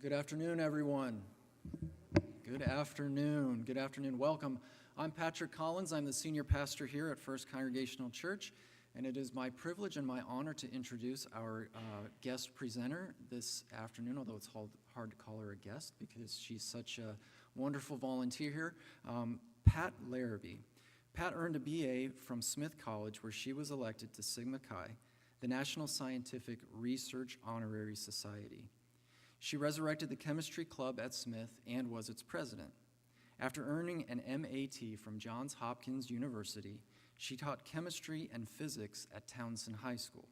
Good afternoon, everyone. Good afternoon. Good afternoon. Welcome. I'm Patrick Collins. I'm the senior pastor here at First Congregational Church, and it is my privilege and my honor to introduce our guest presenter this afternoon, although it's hard to call her a guest because she's such a wonderful volunteer here, Pat Larrabee. Pat earned a BA from Smith College, where she was elected to Sigma Chi, the National Scientific Research Honorary Society. She resurrected the chemistry club at Smith and was its president. After earning an MAT from Johns Hopkins University, she taught chemistry and physics at Townsend High School.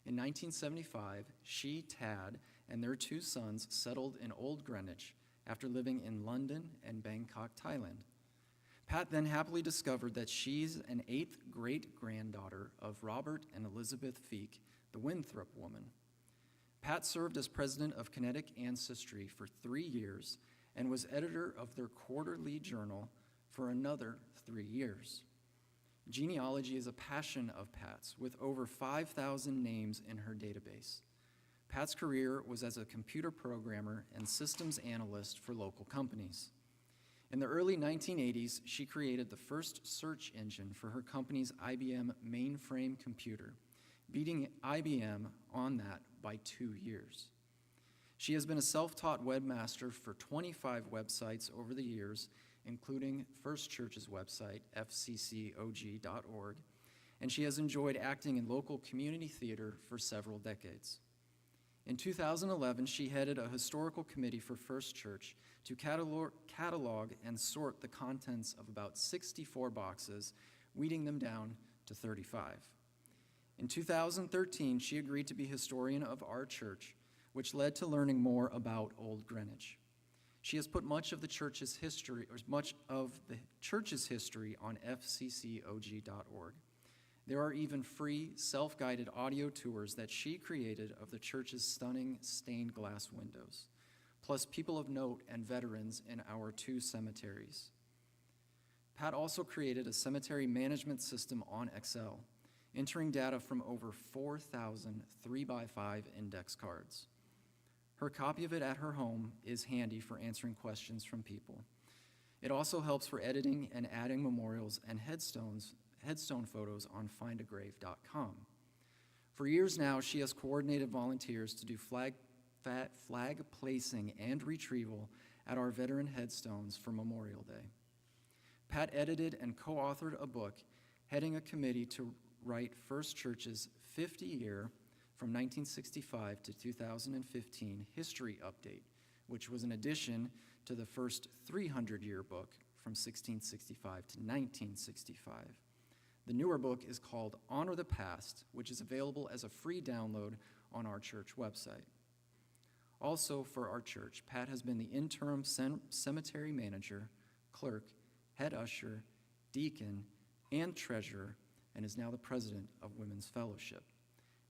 In 1975, she, Tad, and their two sons settled in Old Greenwich after living in London and Bangkok, Thailand. Pat then happily discovered that she's an eighth great-granddaughter of Robert and Elizabeth Feek, the Winthrop woman. Pat served as president of Kinetic Ancestry for 3 years and was editor of their quarterly journal for another 3 years. Genealogy is a passion of Pat's, with over 5,000 names in her database. Pat's career was as a computer programmer and systems analyst for local companies. In the early 1980s, she created the first search engine for her company's IBM mainframe computer, beating IBM on that by 2 years. She has been a self-taught webmaster for 25 websites over the years, including First Church's website, fccog.org, and she has enjoyed acting in local community theater for several decades. In 2011, she headed a historical committee for First Church to catalog and sort the contents of about 64 boxes, weeding them down to 35. In 2013, she agreed to be historian of our church, which led to learning more about Old Greenwich. She has put much of the church's history on fccog.org. There are even free, self-guided audio tours that she created of the church's stunning stained glass windows, plus people of note and veterans in our 2 cemeteries. Pat also created a cemetery management system on Excel, entering data from over 4,000 3x5 index cards. Her copy of it at her home is handy for answering questions from people. It also helps for editing and adding memorials and headstone photos on findagrave.com. For years now, she has coordinated volunteers to do flag placing and retrieval at our veteran headstones for Memorial Day. Pat edited and co-authored a book, heading a committee to write First Church's 50-year, from 1965 to 2015, history update, which was an addition to the first 300-year book from 1665 to 1965. The newer book is called Honor the Past, which is available as a free download on our church website. Also for our church, Pat has been the interim cemetery manager, clerk, head usher, deacon, and treasurer, and is now the president of Women's Fellowship.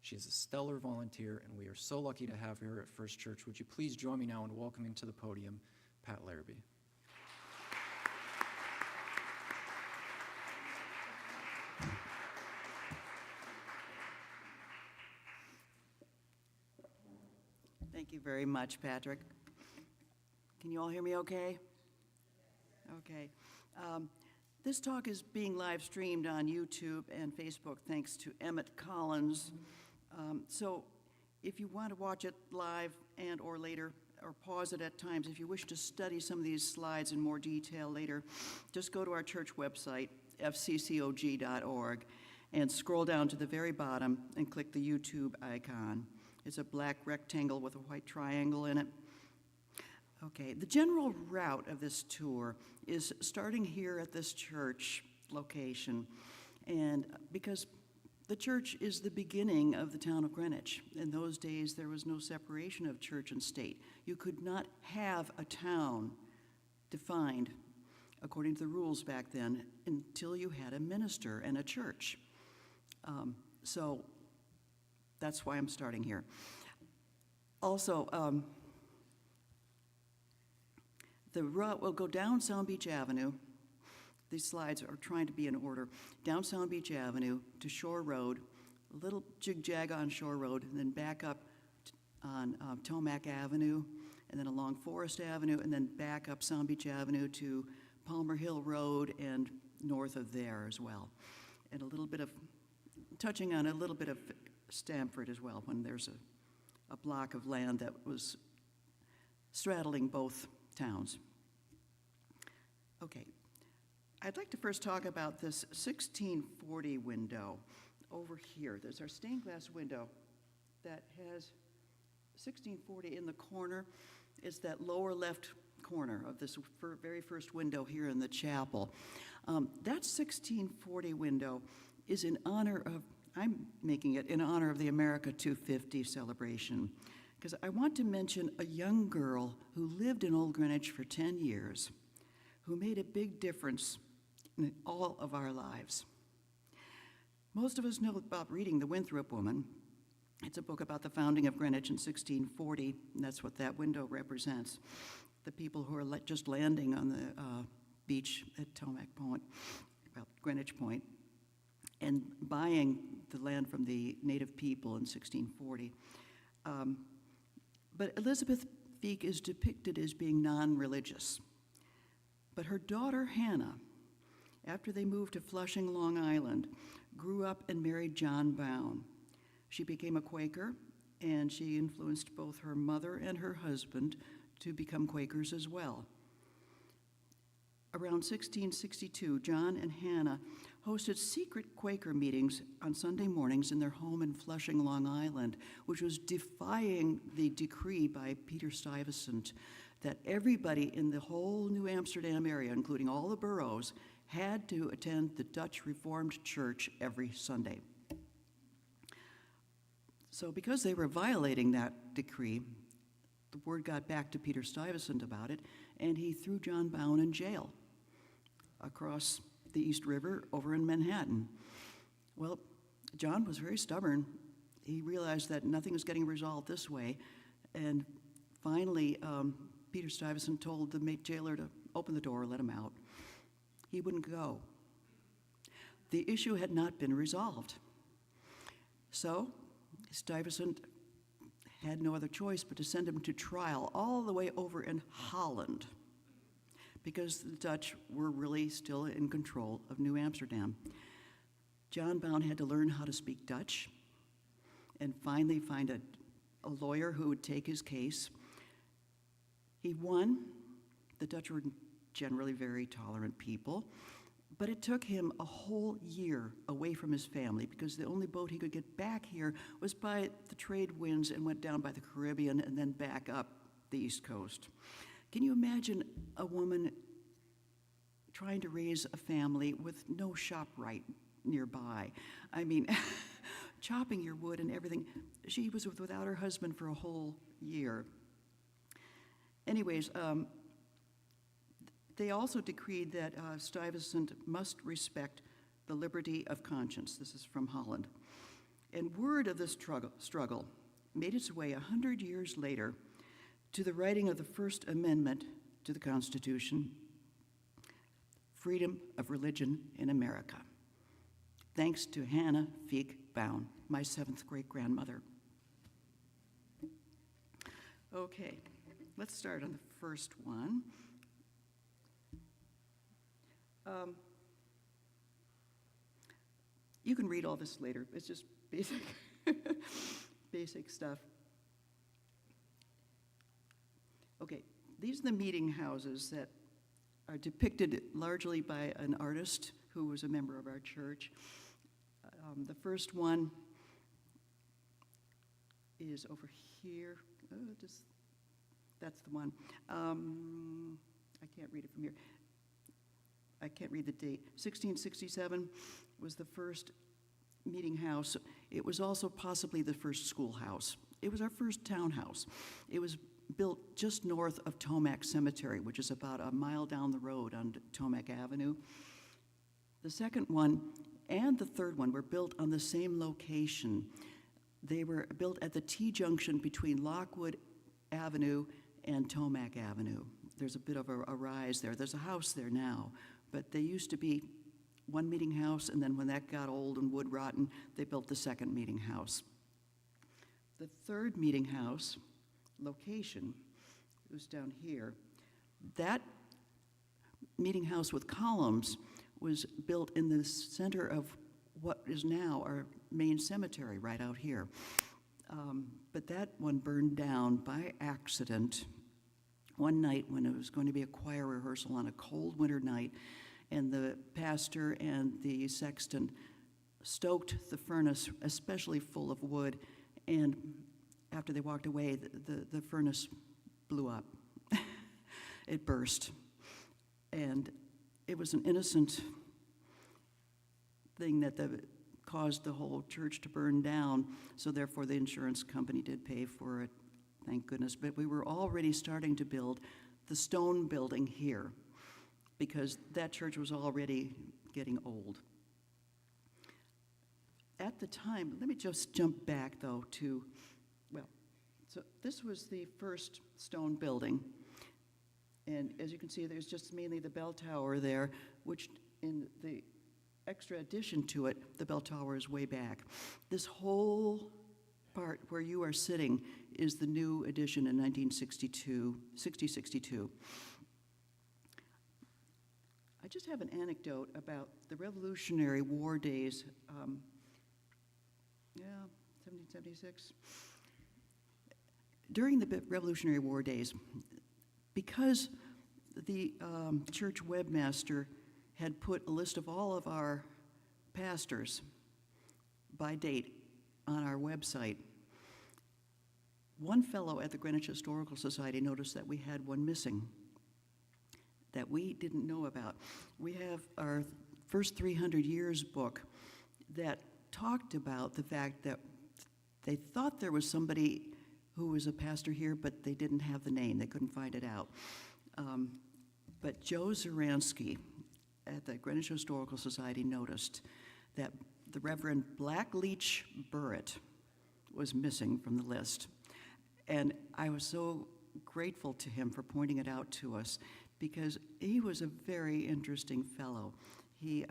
She is a stellar volunteer, and we are so lucky to have her at First Church. Would you please join me now in welcoming to the podium Pat Larrabee. Thank you very much, Patrick. Can you all hear me okay? Okay. This talk is being live streamed on YouTube and Facebook thanks to Emmett Collins. So if you want to watch it live and or later, or pause it at times, if you wish to study some of these slides in more detail later, just go to our church website, fccog.org, and scroll down to the very bottom and click the YouTube icon. It's a black rectangle with a white triangle in it. Okay, the general route of this tour is starting here at this church location, and because the church is the beginning of the town of Greenwich. In those days, there was no separation of church and state. You could not have a town defined according to the rules back then until you had a minister and a church. So that's why I'm starting here. Also, the route will go down Sound Beach Avenue. These slides are trying to be in order. Down Sound Beach Avenue to Shore Road, a little jig-jag on Shore Road, and then back up on Tomac Avenue, and then along Forest Avenue, and then back up Sound Beach Avenue to Palmer Hill Road and north of there as well. And a little bit of, touching on a little bit of Stamford as well, when there's a block of land that was straddling both towns. Okay, I'd like to first talk about this 1640 window over here. There's our stained glass window that has 1640 in the corner. It's that lower left corner of this very first window here in the chapel. That 1640 window is in honor of, I'm making it in honor of the America 250 celebration, because I want to mention a young girl who lived in Old Greenwich for 10 years, who made a big difference in all of our lives. Most of us know about reading The Winthrop Woman. It's a book about the founding of Greenwich in 1640, and that's what that window represents. The people who are just landing on the beach at Greenwich Point, and buying the land from the native people in 1640. But Elizabeth Feek is depicted as being non-religious. But her daughter, Hannah, after they moved to Flushing, Long Island, grew up and married John Bown. She became a Quaker, and she influenced both her mother and her husband to become Quakers as well. Around 1662, John and Hannah hosted secret Quaker meetings on Sunday mornings in their home in Flushing, Long Island, which was defying the decree by Peter Stuyvesant that everybody in the whole New Amsterdam area, including all the boroughs, had to attend the Dutch Reformed Church every Sunday. So because they were violating that decree, the word got back to Peter Stuyvesant about it, and he threw John Bown in jail across the East River over in Manhattan. Well, John was very stubborn. He realized that nothing was getting resolved this way, and finally, Peter Stuyvesant told the jailer to open the door, let him out. He wouldn't go. The issue had not been resolved. So Stuyvesant had no other choice but to send him to trial all the way over in Holland, because the Dutch were really still in control of New Amsterdam. John Bown had to learn how to speak Dutch and finally find a lawyer who would take his case. He won. The Dutch were generally very tolerant people, but it took him a whole year away from his family because the only boat he could get back here was by the trade winds and went down by the Caribbean and then back up the East Coast. Can you imagine a woman trying to raise a family with no ShopRite nearby? I mean, chopping your wood and everything. She was without her husband for a whole year. Anyways, they also decreed that Stuyvesant must respect the liberty of conscience. This is from Holland. And word of this struggle made its way 100 years later to the writing of the First Amendment to the Constitution, freedom of religion in America, thanks to Hannah Feek Bown, my 7th great-grandmother. Okay, let's start on the first one. You can read all this later. It's just basic, basic stuff. Okay, these are the meeting houses that are depicted largely by an artist who was a member of our church. The first one is over here. That's the one. I can't read it from here. I can't read the date. 1667 was the first meeting house. It was also possibly the first schoolhouse. It was our first townhouse. It was built just north of Tomac Cemetery, which is about a mile down the road on Tomac Avenue. The second one and the third one were built on the same location. They were built at the T-junction between Lockwood Avenue and Tomac Avenue. There's a bit of a rise there. There's a house there now, but they used to be one meeting house, and then when that got old and wood rotten, they built the second meeting house. The third meeting house location who's down here, that meeting house with columns was built in the center of what is now our main cemetery right out here. But that one burned down by accident one night when it was going to be a choir rehearsal on a cold winter night, and the pastor and the sexton stoked the furnace, especially full of wood, and after they walked away, the furnace blew up. It burst. And it was an innocent thing that caused the whole church to burn down, so therefore the insurance company did pay for it, thank goodness. But we were already starting to build the stone building here, because that church was already getting old. At the time, let me just jump back, though, to, well, so this was the first stone building. And as you can see, there's just mainly the bell tower there, which in the extra addition to it, the bell tower is way back. This whole part where you are sitting is the new addition in 1962. I just have an anecdote about the Revolutionary War days. 1776. During the Revolutionary War days, because the church webmaster had put a list of all of our pastors by date on our website, one fellow at the Greenwich Historical Society noticed that we had one missing that we didn't know about. We have our first 300 years book that talked about the fact that they thought there was somebody who was a pastor here, but they didn't have the name. They couldn't find it out. But Joe Zaransky at the Greenwich Historical Society noticed that the Reverend Blackleach Burritt was missing from the list. And I was so grateful to him for pointing it out to us, because he was a very interesting fellow. He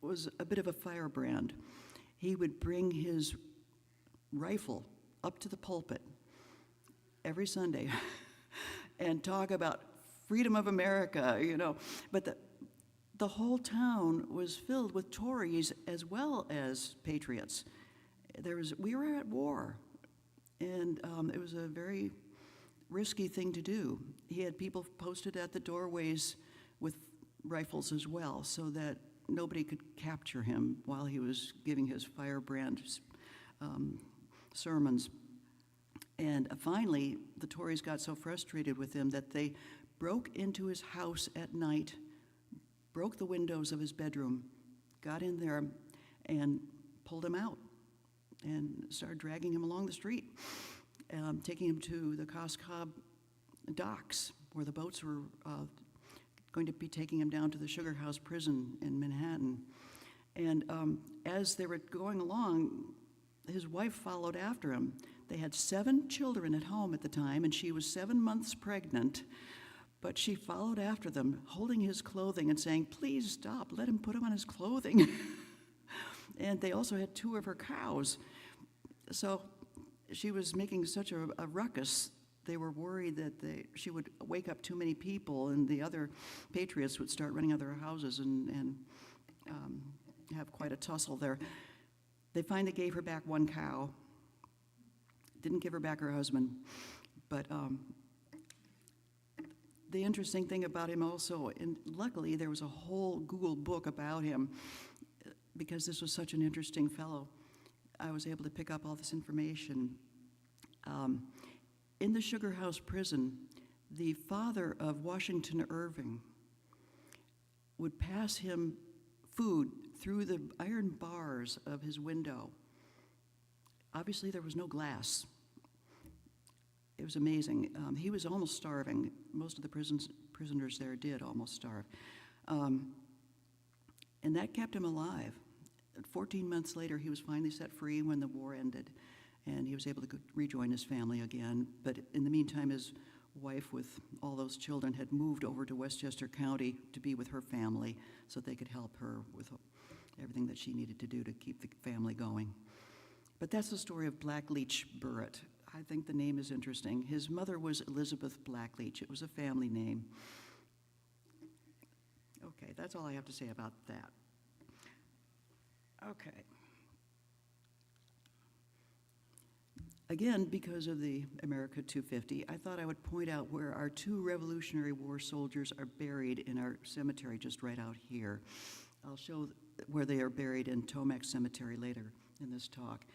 was a bit of a firebrand. He would bring his rifle up to the pulpit every Sunday and talk about freedom of America, you know. But the whole town was filled with Tories as well as patriots. We were at war, and it was a very risky thing to do. He had people posted at the doorways with rifles as well, so that nobody could capture him while he was giving his firebrand sermons. And finally, the Tories got so frustrated with him that they broke into his house at night, broke the windows of his bedroom, got in there, and pulled him out and started dragging him along the street, taking him to the Coscob docks where the boats were going to be taking him down to the Sugar House prison in Manhattan. And as they were going along, his wife followed after him. They had 7 children at home at the time, and she was 7 months pregnant. But she followed after them, holding his clothing and saying, "Please stop, let him put him on his clothing." And they also had 2 of her cows. So she was making such a ruckus. They were worried that she would wake up too many people, and the other patriots would start running out of their houses and have quite a tussle there. They finally gave her back 1 cow. Didn't give her back her husband. But the interesting thing about him also, and luckily there was a whole Google book about him, because this was such an interesting fellow, I was able to pick up all this information. In the Sugar House prison, the father of Washington Irving would pass him food through the iron bars of his window. Obviously, there was no glass. It was amazing. He was almost starving. Most of the prisoners there did almost starve. And that kept him alive. 14 months later, he was finally set free when the war ended, and he was able to rejoin his family again. But in the meantime, his wife with all those children had moved over to Westchester County to be with her family so they could help her with everything that she needed to do to keep the family going. But that's the story of Blackleach Burritt. I think the name is interesting. His mother was Elizabeth Blackleach. It was a family name. Okay, that's all I have to say about that. Okay. Again, because of the America 250, I thought I would point out where our 2 Revolutionary War soldiers are buried in our cemetery just right out here. I'll show where they are buried in Tomac Cemetery later in this talk.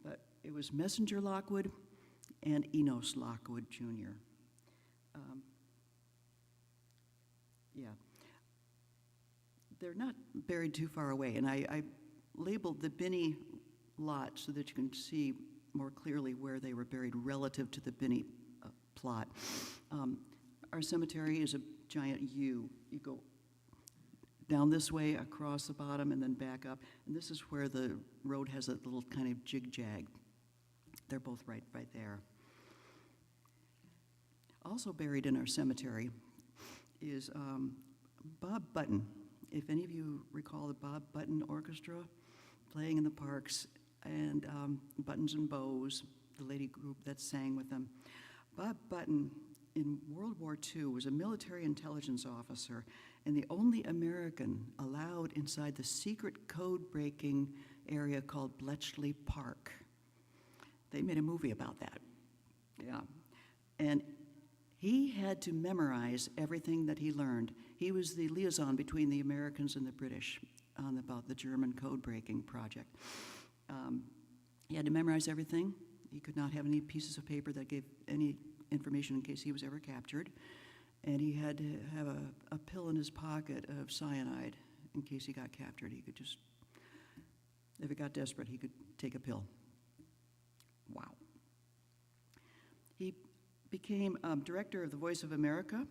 But it was Messenger Lockwood and Enos Lockwood, Jr. Yeah. They're not buried too far away, and I labeled the Binney lot so that you can see more clearly where they were buried relative to the Binney plot. Our cemetery is a giant U. You go down this way, across the bottom, and then back up, and this is where the road has a little kind of jig-jag. They're both right there. Also buried in our cemetery is Bob Button. If any of you recall the Bob Button Orchestra playing in the parks, and Buttons and Bows, the lady group that sang with them. Bob Button, in World War II, was a military intelligence officer and the only American allowed inside the secret code-breaking area called Bletchley Park. They made a movie about that. Yeah. And he had to memorize everything that he learned. He was the liaison between the Americans and the British about the German code-breaking project. He had to memorize everything. He could not have any pieces of paper that gave any information in case he was ever captured. And he had to have a pill in his pocket of cyanide in case he got captured. He could just, if it got desperate, he could take a pill. Wow. He became director of the Voice of America,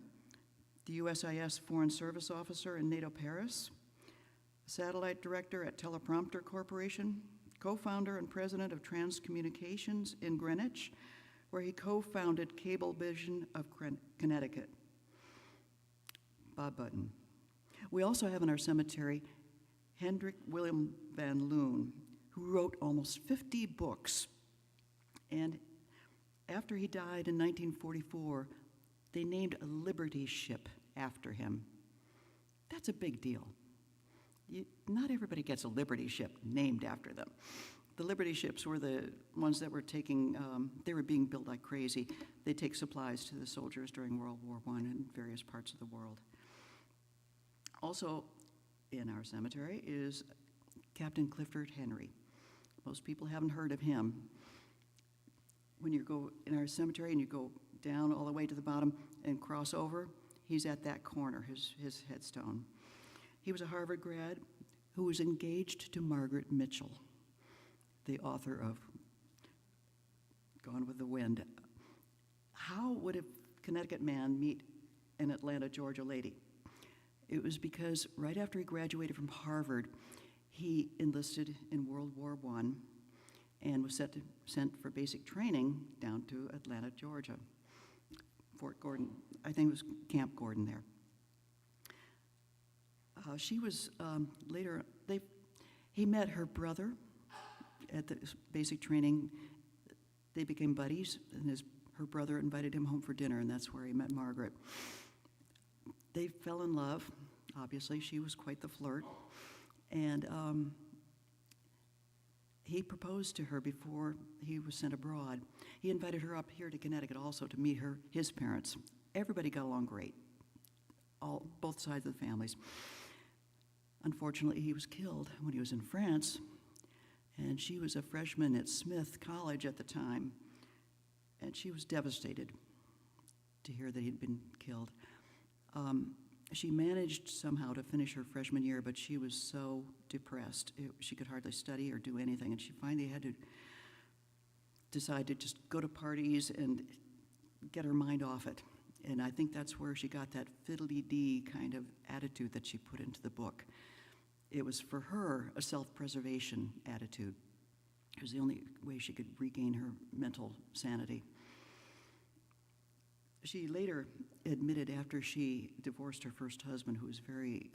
the USIS Foreign Service Officer in NATO Paris, satellite director at Teleprompter Corporation, co-founder and president of Transcommunications in Greenwich, where he co-founded Cablevision of Connecticut. Bob Button. We also have in our cemetery Hendrik Willem van Loon, who wrote almost 50 books. And after he died in 1944, they named a Liberty ship after him. That's a big deal. Not everybody gets a Liberty ship named after them. The Liberty ships were the ones that were taking, they were being built like crazy. They take supplies to the soldiers during World War I in various parts of the world. Also in our cemetery is Captain Clifford Henry. Most people haven't heard of him. When you go in our cemetery and you go down all the way to the bottom and cross over, he's at that corner, his headstone. He was a Harvard grad who was engaged to Margaret Mitchell, the author of Gone with the Wind. How would a Connecticut man meet an Atlanta, Georgia lady? It was because right after he graduated from Harvard, he enlisted in World War I and was sent for basic training down to Atlanta, Georgia. Fort Gordon, I think it was Camp Gordon there. She was later, he met her brother at the basic training. They became buddies, and her brother invited him home for dinner, and that's where he met Margaret. They fell in love. Obviously, she was quite the flirt. And he proposed to her before he was sent abroad. He invited her up here to Connecticut also to meet his parents. Everybody got along great, both sides of the families. Unfortunately, he was killed when he was in France, and she was a freshman at Smith College at the time, and she was devastated to hear that he'd been killed. She managed somehow to finish her freshman year, but she was so depressed. She could hardly study or do anything, and she finally had to decide to just go to parties and get her mind off it. And I think that's where she got that fiddly-dee kind of attitude that she put into the book. It was, for her, a self-preservation attitude. It was the only way she could regain her mental sanity. She later admitted, after she divorced her first husband, who was very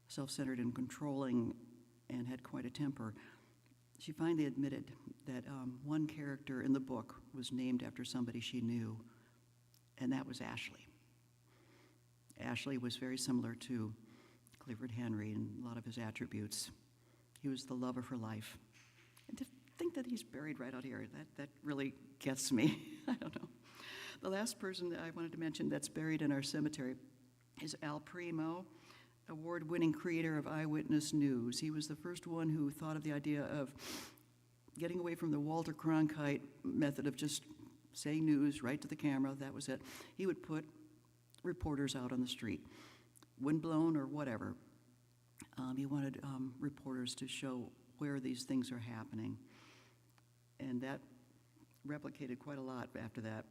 self-centered and controlling and had quite a temper, she finally admitted that one character in the book was named after somebody she knew, and that was Ashley. Ashley was very similar to Clifford Henry in a lot of his attributes. He was the love of her life. And to think that he's buried right out here, that really gets me. I don't know. The last person that I wanted to mention that's buried in our cemetery is Al Primo, award-winning creator of Eyewitness News. He was the first one who thought of the idea of getting away from the Walter Cronkite method of just saying news right to the camera. That was it. He would put reporters out on the street, windblown or whatever. He wanted reporters to show where these things are happening. And that replicated quite a lot after that.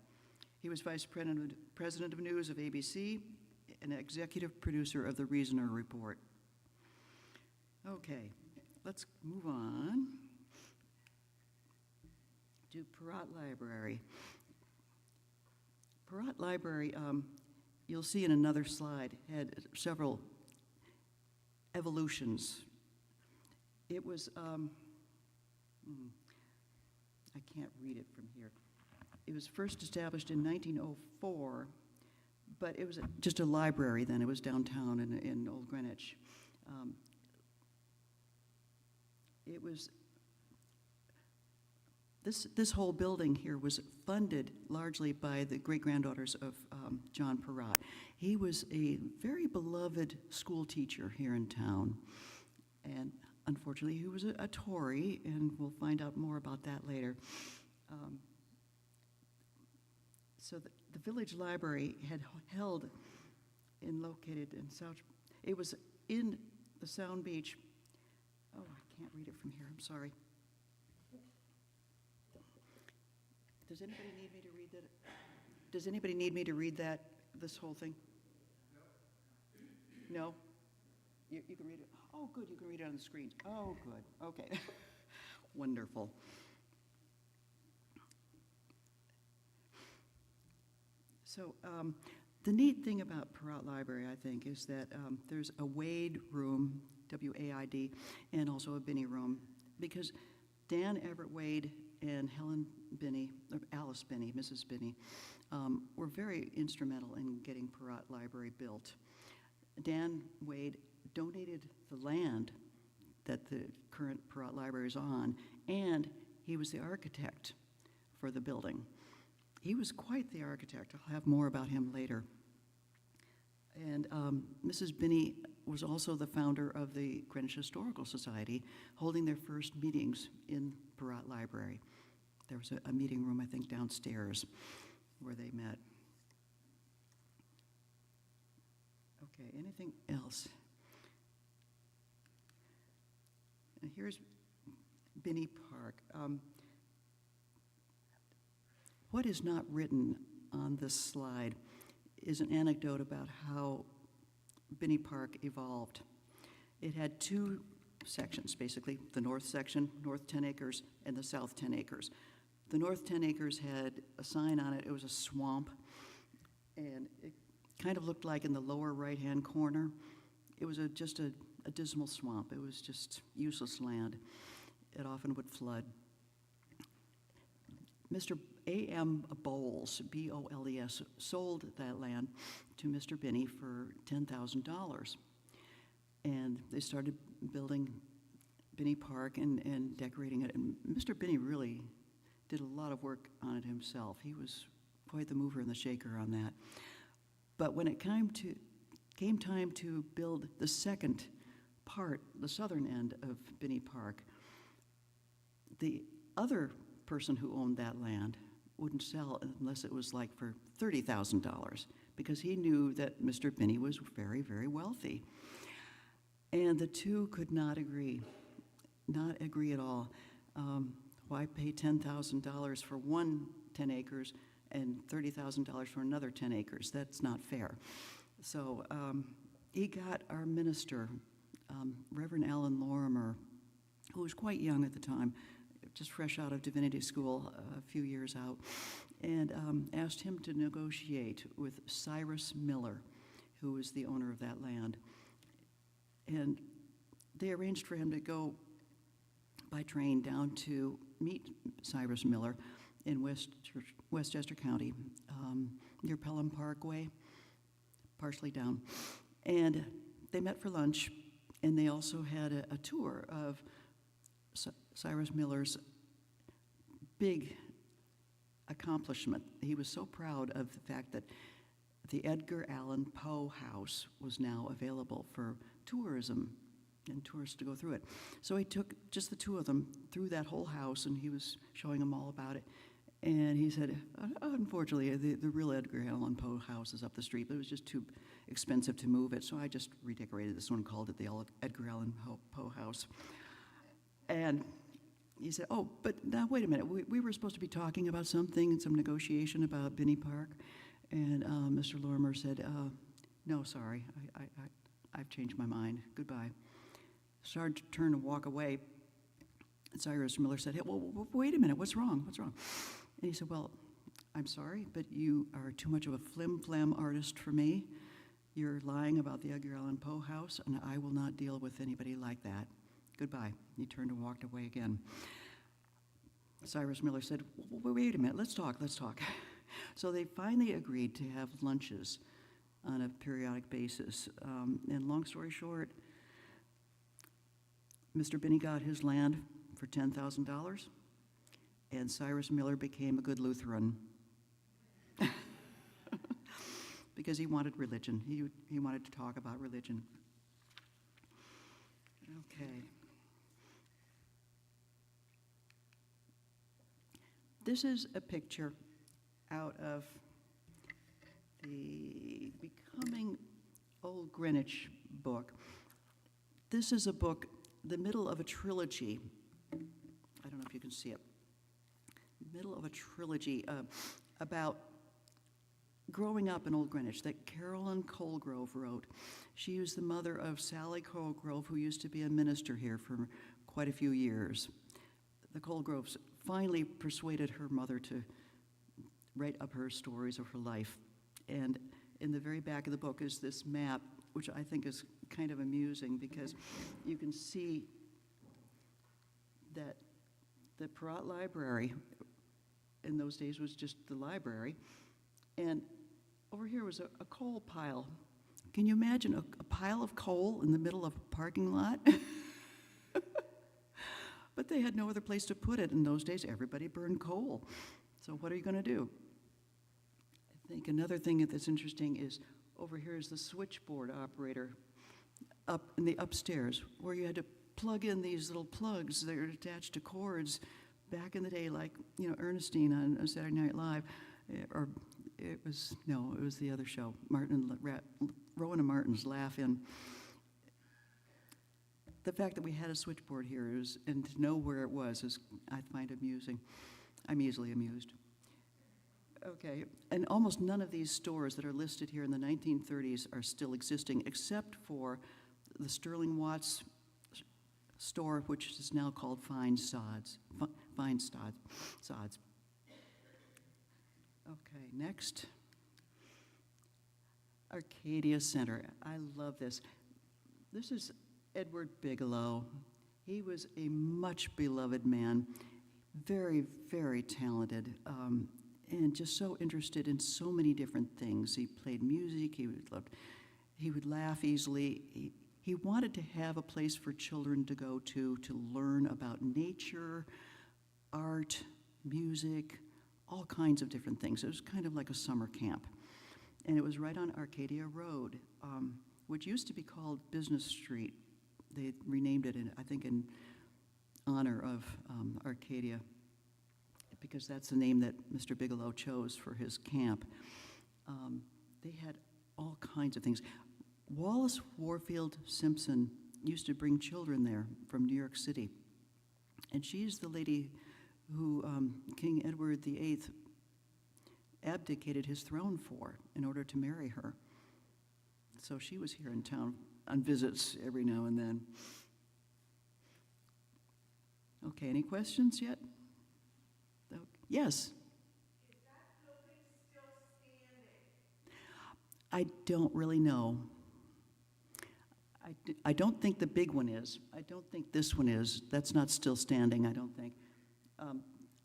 He was vice president of news of ABC and executive producer of the Reasoner Report. Okay, let's move on to Perrott Library. Perrott Library, you'll see in another slide, had several evolutions. It was, I can't read it from here. It was first established in 1904, but it was just a library then. It was downtown in Old Greenwich. It was, this whole building here was funded largely by the great-granddaughters of John Perrott. He was a very beloved school teacher here in town, and unfortunately he was a Tory, and we'll find out more about that later. So the village library had held and located in South, it was in the Sound Beach. Oh, I can't read it from here, I'm sorry. Does anybody need me to read that? Does anybody need me to read that, this whole thing? No? You can read it? Oh, good, you can read it on the screen. Oh, good, okay. Wonderful. So the neat thing about Perrott Library, I think, is that there's a Wade room, W-A-I-D, and also a Binney room, because Dan Everett Wade and Helen Binney, or Alice Binney, Mrs. Binney, were very instrumental in getting Perrott Library built. Dan Wade donated the land that the current Perrott Library is on, and he was the architect for the building. He was quite the architect. I'll have more about him later. And Mrs. Binney was also the founder of the Greenwich Historical Society, holding their first meetings in Perrott Library. There was a meeting room, I think, downstairs where they met. Okay, anything else? And here's Binney Park. What is not written on this slide is an anecdote about how Binney Park evolved. It had two sections, basically, the north section, north 10 acres, and the south 10 acres. The north 10 acres had a sign on it. It was a swamp, and it kind of looked like in the lower right-hand corner. It was just a dismal swamp. It was just useless land. It often would flood. Mr. A.M. Bowles, B-O-L-E-S, sold that land to Mr. Binney for $10,000. And they started building Binney Park and decorating it. And Mr. Binney really did a lot of work on it himself. He was quite the mover and the shaker on that. But when it came time to build the second part, the southern end of Binney Park, the other person who owned that land wouldn't sell unless it was like for $30,000, because he knew that Mr. Binney was very, very wealthy. And the two could not agree at all. Why pay $10,000 for one 10 acres and $30,000 for another 10 acres? That's not fair. So he got our minister, Reverend Alan Lorimer, who was quite young at the time, just fresh out of divinity school, a few years out, and asked him to negotiate with Cyrus Miller, who was the owner of that land. And they arranged for him to go by train down to meet Cyrus Miller in Westchester County, near Pelham Parkway, partially down. And they met for lunch, and they also had a tour of Cyrus Miller's big accomplishment. He was so proud of the fact that the Edgar Allan Poe House was now available for tourism and tourists to go through it. So he took just the two of them through that whole house, and he was showing them all about it. And he said, unfortunately, the real Edgar Allan Poe house is up the street, but it was just too expensive to move it, so I just redecorated this one and called it the Edgar Allan Poe house. And he said, oh, but now wait a minute, we were supposed to be talking about something, some negotiation about Binney Park. And Mr. Lorimer said, no, sorry, I've changed my mind, goodbye. Started to turn and walk away. And Cyrus Miller said, hey, well, wait a minute, what's wrong? And he said, well, I'm sorry, but you are too much of a flim-flam artist for me. You're lying about the Edgar Allan Poe house, and I will not deal with anybody like that. Goodbye. He turned and walked away again. Cyrus Miller said, wait a minute, let's talk. So they finally agreed to have lunches on a periodic basis. And long story short, Mr. Binney got his land for $10,000, and Cyrus Miller became a good Lutheran because he wanted religion. He wanted to talk about religion. Okay. This is a picture out of the Becoming Old Greenwich book. This is a book, the middle of a trilogy. I don't know if you can see it. Middle of a trilogy about growing up in Old Greenwich that Carolyn Colgrove wrote. She was the mother of Sally Colgrove, who used to be a minister here for quite a few years. The Colgroves finally persuaded her mother to write up her stories of her life. And in the very back of the book is this map, which I think is kind of amusing because you can see that the Perrott Library in those days was just the library. And over here was a coal pile. Can you imagine a pile of coal in the middle of a parking lot? But they had no other place to put it. In those days, everybody burned coal. So what are you going to do? I think another thing that's interesting is over here is the switchboard operator up in the upstairs, where you had to plug in these little plugs that are attached to cords back in the day, like, Ernestine on Saturday Night Live, or it was the other show, Rowan and Martin's Laugh-In. The fact that we had a switchboard here and to know where it was is, I find amusing. I'm easily amused. Okay, and almost none of these stores that are listed here in the 1930s are still existing, except for the Sterling Watts store, which is now called Fine Sods. Okay, next. Arcadia Center. I love this. This is Edward Bigelow. He was a much beloved man, very, very talented, and just so interested in so many different things. He played music, he would laugh easily. He wanted to have a place for children to go to learn about nature, art, music, all kinds of different things. It was kind of like a summer camp. And it was right on Arcadia Road, which used to be called Business Street. They renamed it, I think, in honor of Arcadia, because that's the name that Mr. Bigelow chose for his camp. They had all kinds of things. Wallace Warfield Simpson used to bring children there from New York City. And she's the lady who King Edward VIII abdicated his throne for in order to marry her. So she was here in town on visits every now and then. Okay, any questions yet? Yes? Is that building still standing? I don't really know. I I don't think the big one is. I don't think this one is. That's not still standing, I don't think.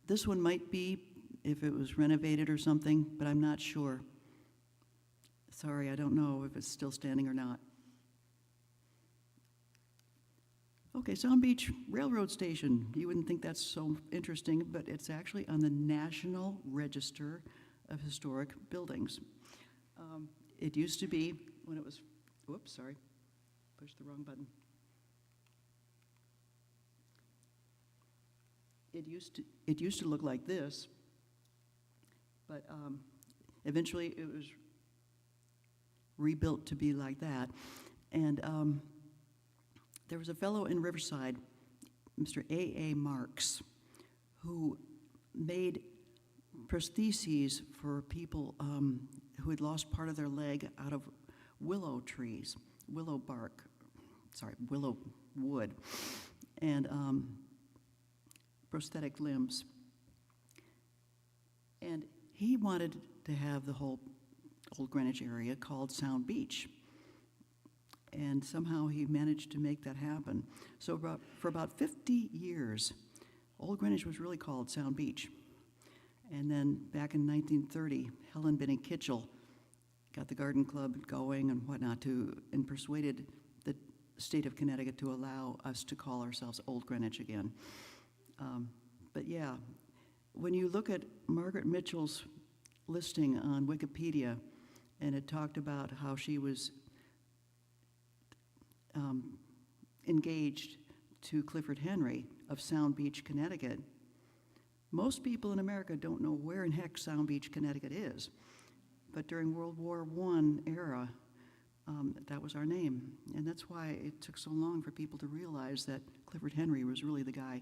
This one might be if it was renovated or something, but I'm not sure. Sorry, I don't know if it's still standing or not. Okay, Sound Beach Railroad Station. You wouldn't think that's so interesting, but it's actually on the National Register of Historic Buildings. It used to be, when it was, whoops, sorry, pushed the wrong button. It used to look like this, but eventually it was rebuilt to be like that. And there was a fellow in Riverside, Mr. A.A. Marks, who made prostheses for people who had lost part of their leg out of willow trees, willow wood, and prosthetic limbs. And he wanted to have the whole Old Greenwich area called Sound Beach. And somehow he managed to make that happen. So for about 50 years, Old Greenwich was really called Sound Beach. And then back in 1930, Helen Benning Kitchell got the Garden Club going and whatnot and persuaded the state of Connecticut to allow us to call ourselves Old Greenwich again. But yeah, when you look at Margaret Mitchell's listing on Wikipedia, and it talked about how she was engaged to Clifford Henry of Sound Beach, Connecticut, most people in America don't know where in heck Sound Beach, Connecticut is. But during World War I era, that was our name. And that's why it took so long for people to realize that Clifford Henry was really the guy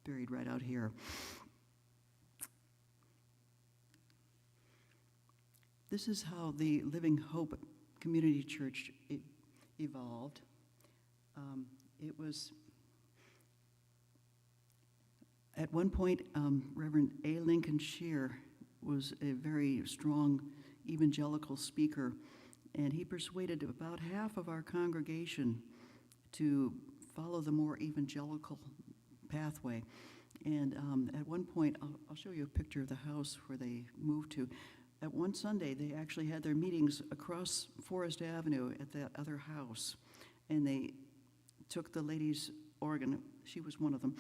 buried right out here. This is how the Living Hope Community Church evolved. It was, at one point, Reverend A. Lincoln Shear was a very strong evangelical speaker, and he persuaded about half of our congregation to follow the more evangelical pathway. And at one point, I'll show you a picture of the house where they moved to. At one Sunday, they actually had their meetings across Forest Avenue at that other house, and they took the ladies' organ, she was one of them,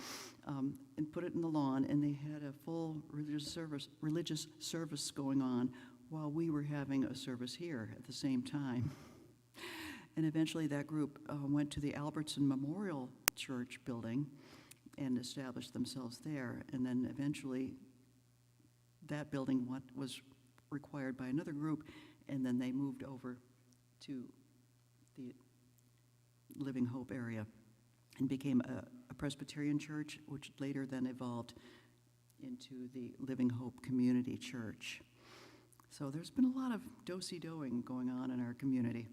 and put it in the lawn, and they had a full religious service going on while we were having a service here at the same time. And eventually that group went to the Albertson Memorial Church building and established themselves there, and then eventually that building was required by another group, and then they moved over to the Living Hope area and became a Presbyterian church, which later then evolved into the Living Hope Community Church. So there's been a lot of do-si-doing going on in our community.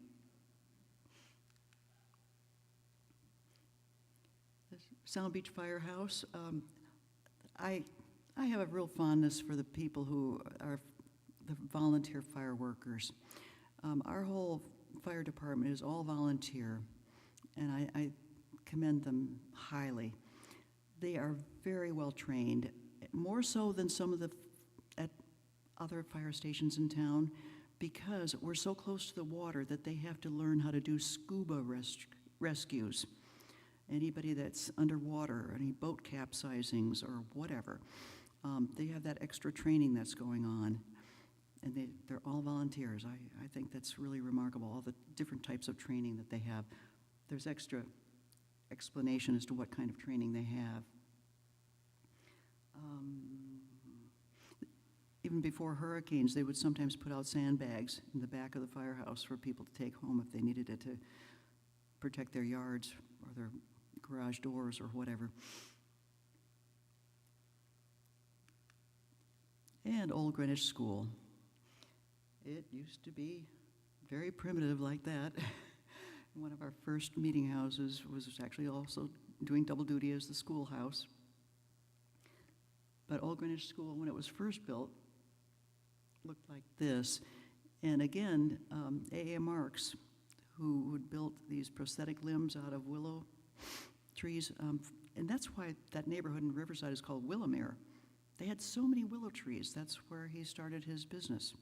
This Sound Beach Firehouse, I have a real fondness for the people who are the volunteer fire workers. Our whole fire department is all volunteer, and I commend them highly. They are very well trained, more so than some of the at other fire stations in town, because we're so close to the water that they have to learn how to do scuba rescues. Anybody that's underwater, any boat capsizings or whatever, they have that extra training that's going on. And they're all volunteers. I think that's really remarkable, all the different types of training that they have. There's extra explanation as to what kind of training they have. Even before hurricanes, they would sometimes put out sandbags in the back of the firehouse for people to take home if they needed it to protect their yards or their garage doors or whatever. And Old Greenwich School. It used to be very primitive like that. One of our first meeting houses was actually also doing double duty as the schoolhouse. But Old Greenwich School, when it was first built, looked like this. And again, A.A. Marks, who had built these prosthetic limbs out of willow trees. And that's why that neighborhood in Riverside is called Willowmere. They had so many willow trees. That's where he started his business.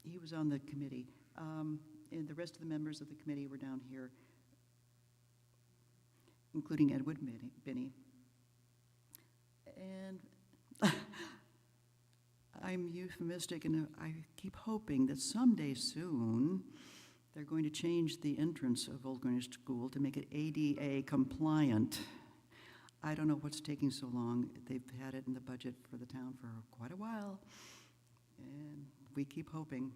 He was on the committee. And the rest of the members of the committee were down here, including Edward Binney. And I'm euphemistic, and I keep hoping that someday soon they're going to change the entrance of Old Greenwich School to make it ADA compliant. I don't know what's taking so long. They've had it in the budget for the town for quite a while, and we keep hoping.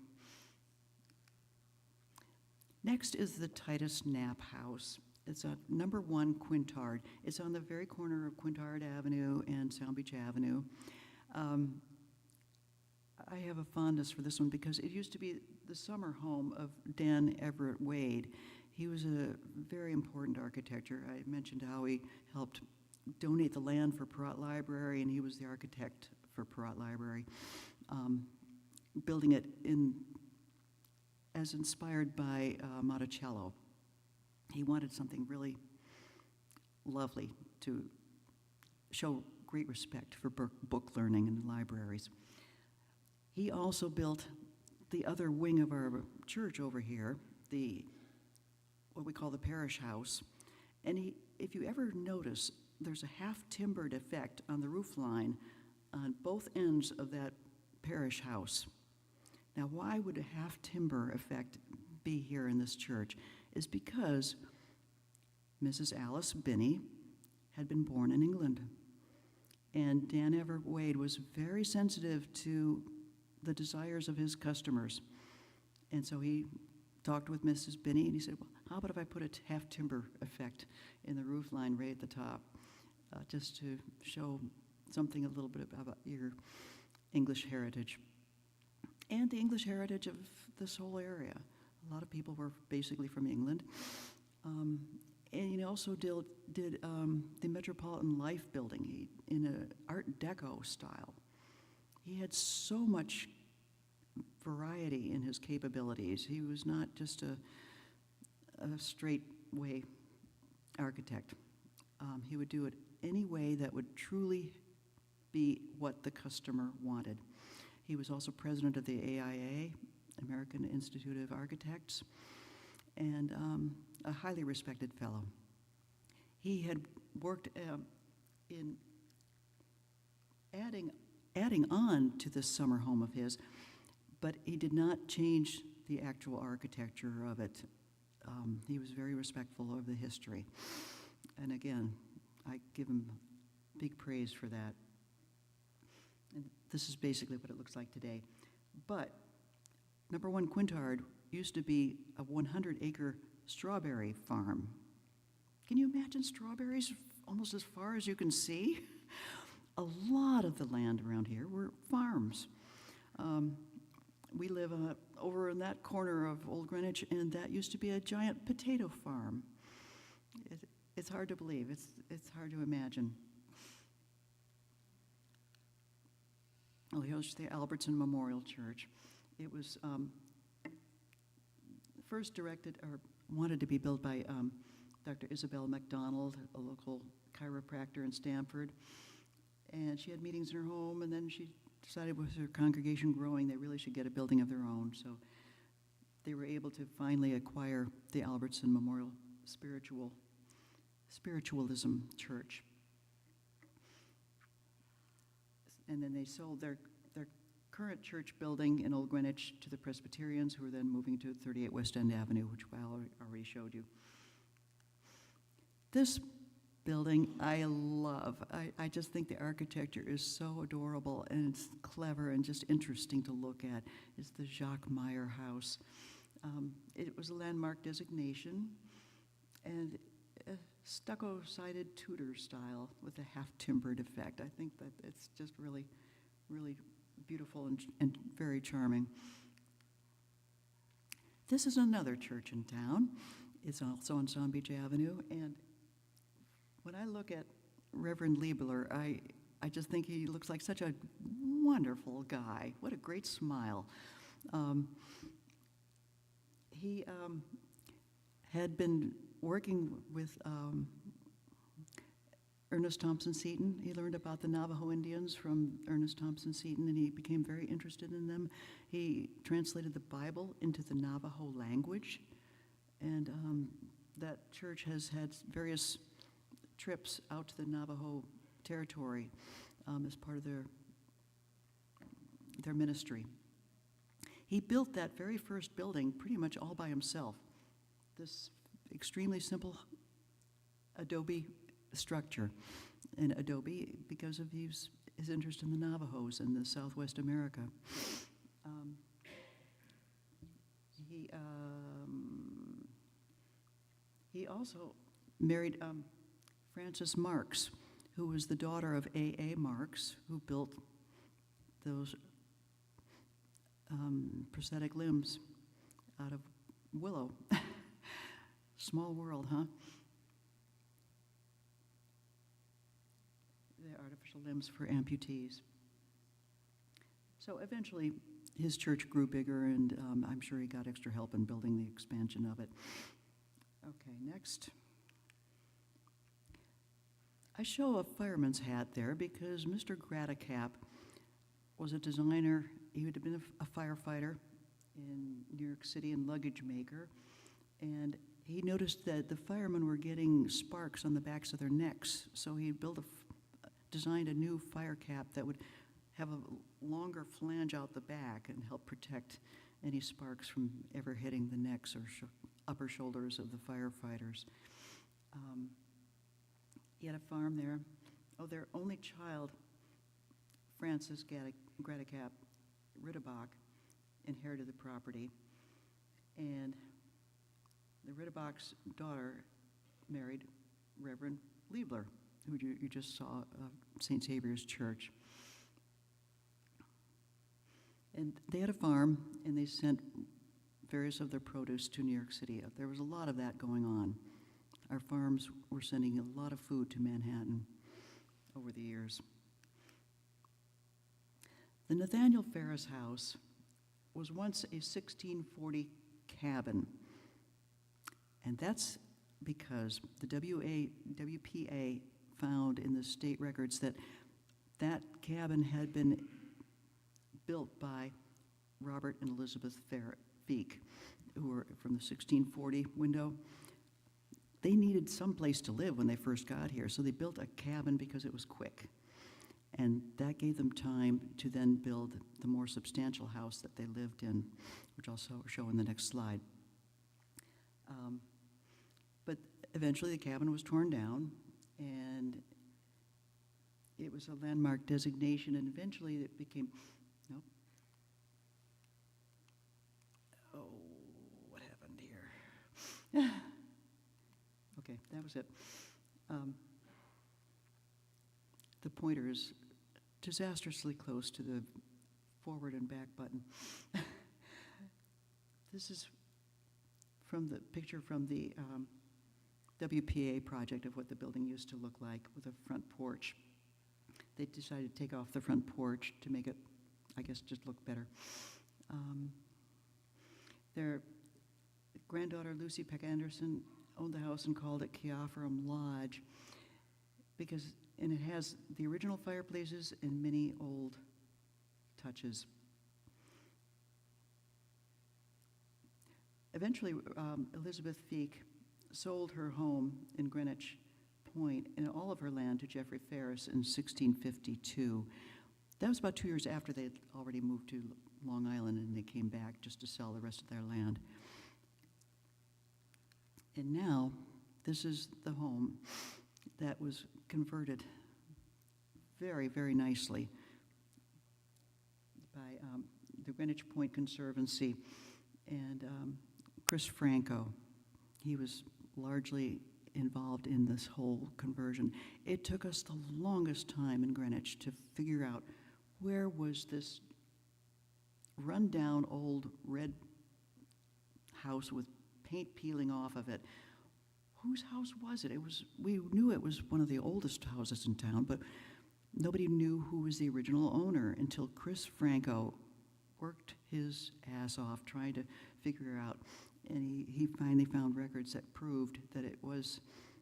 Next is the Titus Knapp House. It's at number 1 Quintard. It's on the very corner of Quintard Avenue and Sound Beach Avenue. I have a fondness for this one because it used to be the summer home of Dan Everett Wade. He was a very important architecture. I mentioned how he helped donate the land for Perrott Library, and he was the architect for Perrott Library, building it as inspired by Monticello. He wanted something really lovely to show great respect for book learning in libraries. He also built the other wing of our church over here, what we call the parish house. And if you ever notice, there's a half-timbered effect on the roof line on both ends of that parish house. Now, why would a half-timber effect be here in this church? Is because Mrs. Alice Binney had been born in England. And Dan Everett Wade was very sensitive to the desires of his customers. And so he talked with Mrs. Binney, and he said, well, how about if I put a half-timber effect in the roof line right at the top, just to show something a little bit about your English heritage. And the English heritage of this whole area. A lot of people were basically from England. And he also did the Metropolitan Life building in an Art Deco style. He had so much variety in his capabilities. He was not just a straight way architect. He would do it any way that would truly be what the customer wanted. He was also president of the AIA, American Institute of Architects, and a highly respected fellow. He had worked in adding on to this summer home of his, but he did not change the actual architecture of it. He was very respectful of the history. And again, I give him big praise for that. And this is basically what it looks like today. But number 1 Quintard used to be a 100-acre strawberry farm. Can you imagine strawberries almost as far as you can see? A lot of the land around here were farms. We live over in that corner of Old Greenwich, and that used to be a giant potato farm. It's hard to believe. It's hard to imagine. Oh, here's the Albertson Memorial Church. It was first directed or wanted to be built by Dr. Isabel McDonald, a local chiropractor in Stamford. And she had meetings in her home, and then she decided with her congregation growing, they really should get a building of their own. So they were able to finally acquire the Albertson Memorial Spiritualism Church. And then they sold their current church building in Old Greenwich to the Presbyterians, who were then moving to 38 West End Avenue, which I already showed you. This building I love. I just think the architecture is so adorable, and it's clever and just interesting to look at. It's the Jacques Meyer House. It was a landmark designation, and a stucco-sided Tudor style with a half-timbered effect. I think that it's just really, really beautiful and very charming. This is another church in town. It's also on Sound Beach Avenue, and when I look at Reverend Liebler, I just think he looks like such a wonderful guy. What a great smile. He had been working with Ernest Thompson Seton. He learned about the Navajo Indians from Ernest Thompson Seton, and he became very interested in them. He translated the Bible into the Navajo language, and that church has had various trips out to the Navajo territory as part of their ministry. He built that very first building pretty much all by himself. This extremely simple adobe structure. And adobe, because of his interest in the Navajos and the Southwest America. He also married Frances Marks, who was the daughter of A.A. Marks, who built those prosthetic limbs out of willow. Small world, huh? They're artificial limbs for amputees. So eventually, his church grew bigger, and I'm sure he got extra help in building the expansion of it. Okay, next. I show a fireman's hat there because Mr. Gratacap was a designer. He had been a firefighter in New York City and luggage maker, and he noticed that the firemen were getting sparks on the backs of their necks, so he designed a new fire cap that would have a longer flange out the back and help protect any sparks from ever hitting the necks or upper shoulders of the firefighters. He had a farm there. Oh, their only child, Francis Gratacap Rittebach, inherited the property, and the Rittebach's daughter married Reverend Liebler, who you just saw at St. Xavier's Church. And they had a farm, and they sent various of their produce to New York City. There was a lot of that going on. Our farms were sending a lot of food to Manhattan over the years. The Nathaniel Ferris House was once a 1640 cabin, and that's because the WPA found in the state records that that cabin had been built by Robert and Elizabeth Feek, who were from the 1640 window. They needed some place to live when they first got here, so they built a cabin because it was quick. And that gave them time to then build the more substantial house that they lived in, which I'll show in the next slide. But eventually the cabin was torn down, and it was a landmark designation, and eventually it became, nope. Oh, what happened here? Okay, that was it. The pointer is disastrously close to the forward and back button. This is from the picture from the WPA project of what the building used to look like with a front porch. They decided to take off the front porch to make it, I guess, just look better. Their granddaughter, Lucy Peck Anderson, owned the house and called it Keophram Lodge and it has the original fireplaces and many old touches. Eventually, Elizabeth Feek sold her home in Greenwich Point and all of her land to Jeffrey Ferris in 1652. That was about 2 years after they had already moved to Long Island, and they came back just to sell the rest of their land. And now, this is the home that was converted very, very nicely by the Greenwich Point Conservancy and Chris Franco. He was largely involved in this whole conversion. It took us the longest time in Greenwich to figure out where was this rundown old red house with paint peeling off of it. Whose house was it? We knew it was one of the oldest houses in town, but nobody knew who was the original owner until Chris Franco worked his ass off trying to figure out. and he finally found records that proved that it was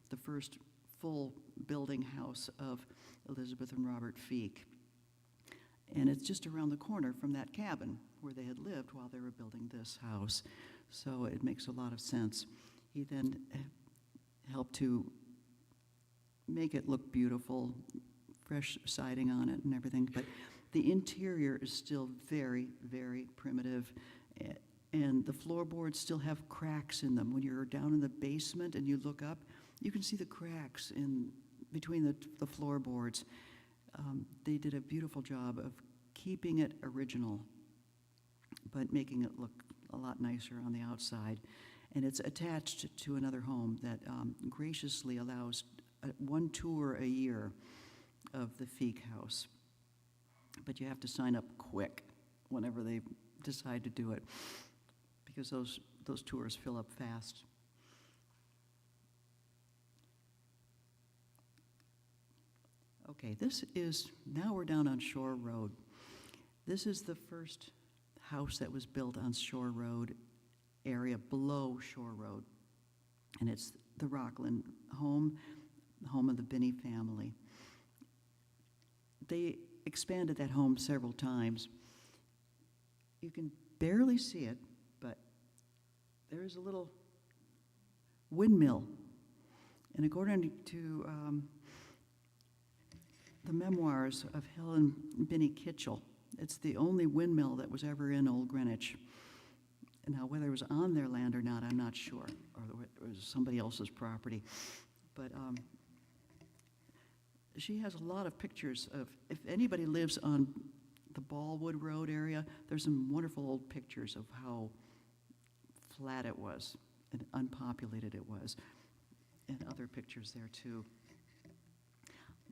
the first full building house of Elizabeth and Robert Feek. And it's just around the corner from that cabin where they had lived while they were building this house. So it makes a lot of sense. He then helped to make it look beautiful, fresh siding on it and everything. But the interior is still very, very primitive. And the floorboards still have cracks in them. When you're down in the basement and you look up, you can see the cracks in between the floorboards. They did a beautiful job of keeping it original, but making it look a lot nicer on the outside. And it's attached to another home that graciously allows one tour a year of the Feek house. But you have to sign up quick whenever they decide to do it, because those tours fill up fast. Okay, now we're down on Shore Road. This is the first house that was built on Shore Road area below Shore Road. And it's the Rockland home, the home of the Binney family. They expanded that home several times. You can barely see it, but there's a little windmill. And according to the memoirs of Helen Binney Kitchell, it's the only windmill that was ever in Old Greenwich. Now, whether it was on their land or not, I'm not sure, or it was somebody else's property. But she has a lot of pictures of, if anybody lives on the Ballwood Road area, there's some wonderful old pictures of how flat it was and unpopulated it was, and other pictures there too.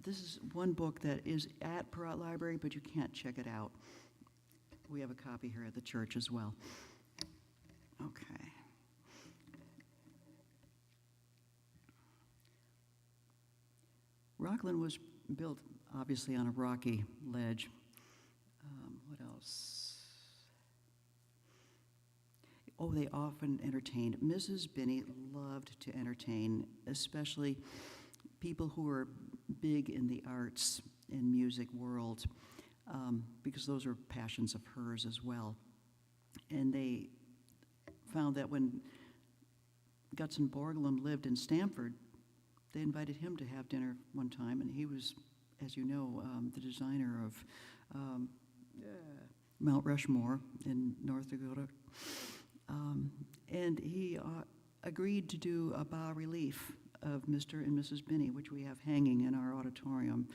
This is one book that is at Perrott Library, but you can't check it out. We have a copy here at the church as well. Okay. Rockland was built, obviously, on a rocky ledge. What else? Oh, they often entertained. Mrs. Binney loved to entertain, especially people who were big in the arts and music world, because those are passions of hers as well. And they found that when Gutzon Borglum lived in Stamford, they invited him to have dinner one time, and he was, as you know, the designer of Mount Rushmore in North Dakota. And he agreed to do a bas-relief of Mr. and Mrs. Binney, which we have hanging in our auditorium.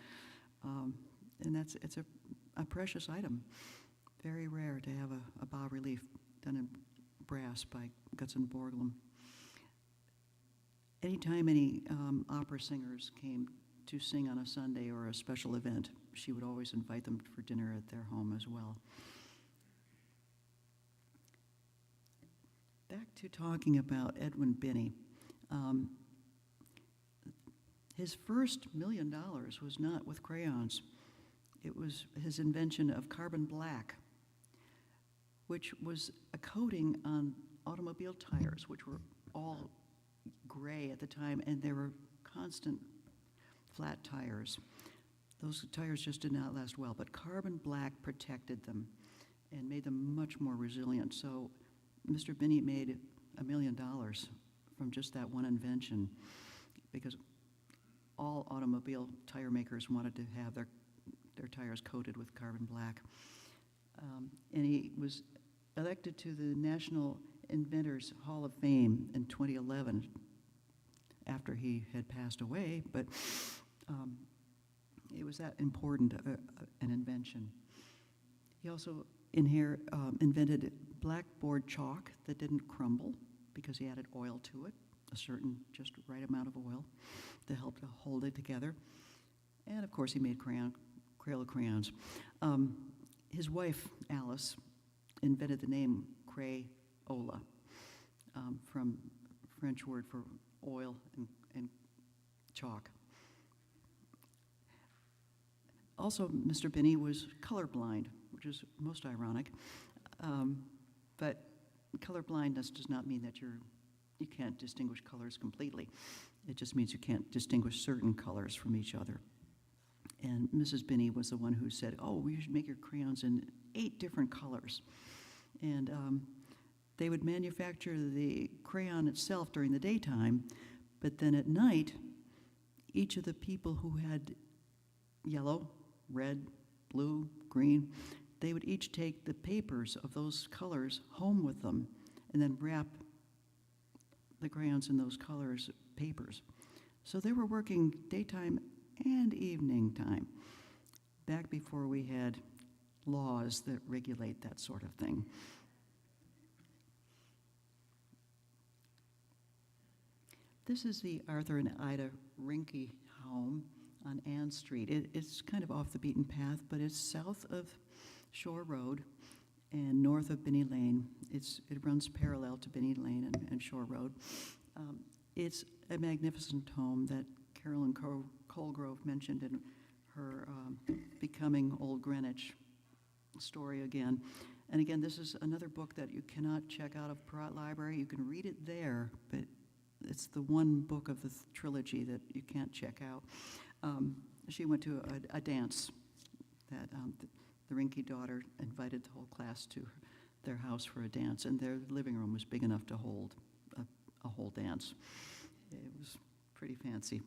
And it's a precious item. Very rare to have a bas-relief done in brass by Gutzon Borglum. Anytime any opera singers came to sing on a Sunday or a special event, she would always invite them for dinner at their home as well. Back to talking about Edwin Binney. His first $1 million was not with crayons. It was his invention of carbon black, which was a coating on automobile tires, which were all gray at the time, and they were constant flat tires. Those tires just did not last well, but carbon black protected them and made them much more resilient. So Mr. Binney made $1 million from just that one invention, because all automobile tire makers wanted to have their tires coated with carbon black. And he was elected to the National Inventors Hall of Fame in 2011 after he had passed away, but it was that important an invention. He also invented blackboard chalk that didn't crumble because he added oil to it, a certain just right amount of oil to help to hold it together. And of course he made Crayola crayons. His wife, Alice, invented the name Crayola, from French word for oil and chalk. Also, Mr. Binney was colorblind, which is most ironic, but color blindness does not mean that you can't distinguish colors completely. It just means you can't distinguish certain colors from each other. And Mrs. Binney was the one who said, oh, we should make your crayons in 8 different colors. And they would manufacture the crayon itself during the daytime, but then at night, each of the people who had yellow, red, blue, green, they would each take the papers of those colors home with them and then wrap the crayons in those colors papers. So they were working daytime and evening time, back before we had laws that regulate that sort of thing. This is the Arthur and Ida Rinke home on Ann Street. It's kind of off the beaten path, but it's south of Shore Road and north of Binney Lane. It runs parallel to Binney Lane and Shore Road. It's a magnificent home that Carolyn Colgrove mentioned in her Becoming Old Greenwich story again. And again, this is another book that you cannot check out of Perrott Library. You can read it there, but it's the one book of the trilogy that you can't check out. She went to a dance that the Rinke daughter invited the whole class to their house for a dance, and their living room was big enough to hold a whole dance. It was pretty fancy.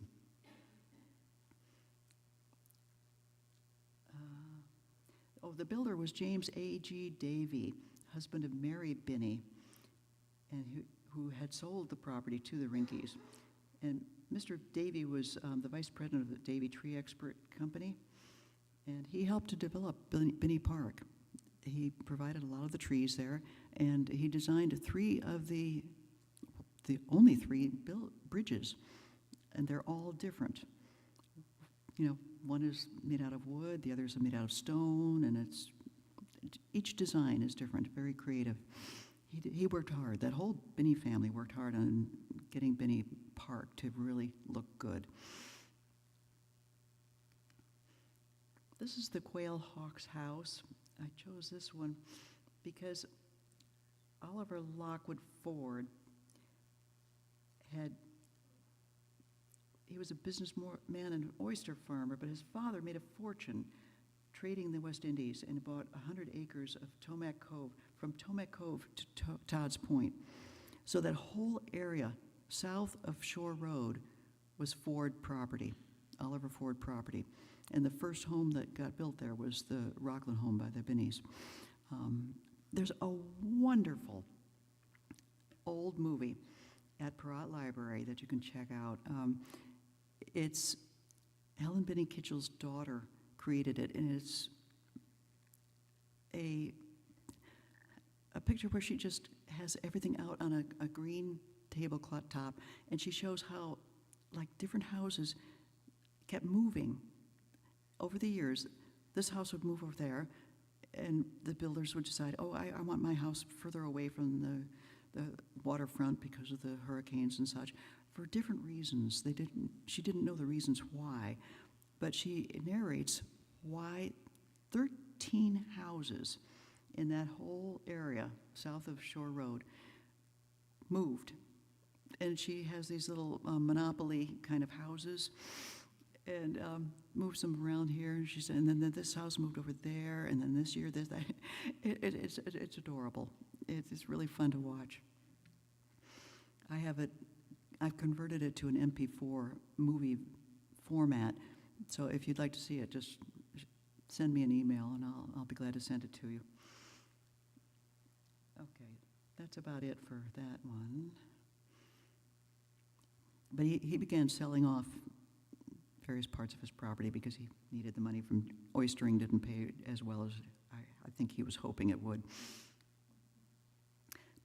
The builder was James A.G. Davy, husband of Mary Binney, and who had sold the property to the Rinkes. And Mr. Davy was the vice president of the Davy Tree Expert Company, and he helped to develop Binney Park. He provided a lot of the trees there, and he designed 3 of the only 3 bridges, and they're all different. You know, one is made out of wood, the others are made out of stone, and each design is different, very creative. He worked hard. That whole Binney family worked hard on getting Binney Park to really look good. This is the Quail Hawk's house. I chose this one because Oliver Lockwood Ford he was a businessman and an oyster farmer, but his father made a fortune trading the West Indies and bought 100 acres of Tomac Cove, from Tomac Cove to Todd's Point. So that whole area south of Shore Road was Ford property, Oliver Ford property. And the first home that got built there was the Rockland home by the Binneys. There's a wonderful old movie at Perrott Library that you can check out. It's Helen Binney Kitchell's daughter created it, and it's a picture where she just has everything out on a green tablecloth top, and she shows how, like, different houses kept moving over the years. This house would move over there, and the builders would decide, oh, I want my house further away from the waterfront because of the hurricanes and such, for different reasons. She didn't know the reasons why, but she narrates why 13 houses in that whole area south of Shore Road moved. And she has these little monopoly kind of houses, and moves them around here. And she said, and then this house moved over there, and then this year this, that. It's adorable. It's really fun to watch. I've converted it to an MP4 movie format. So if you'd like to see it, just send me an email, and I'll be glad to send it to you. Okay, that's about it for that one. But he began selling off various parts of his property because he needed the money from oystering. Didn't pay as well as I think he was hoping it would.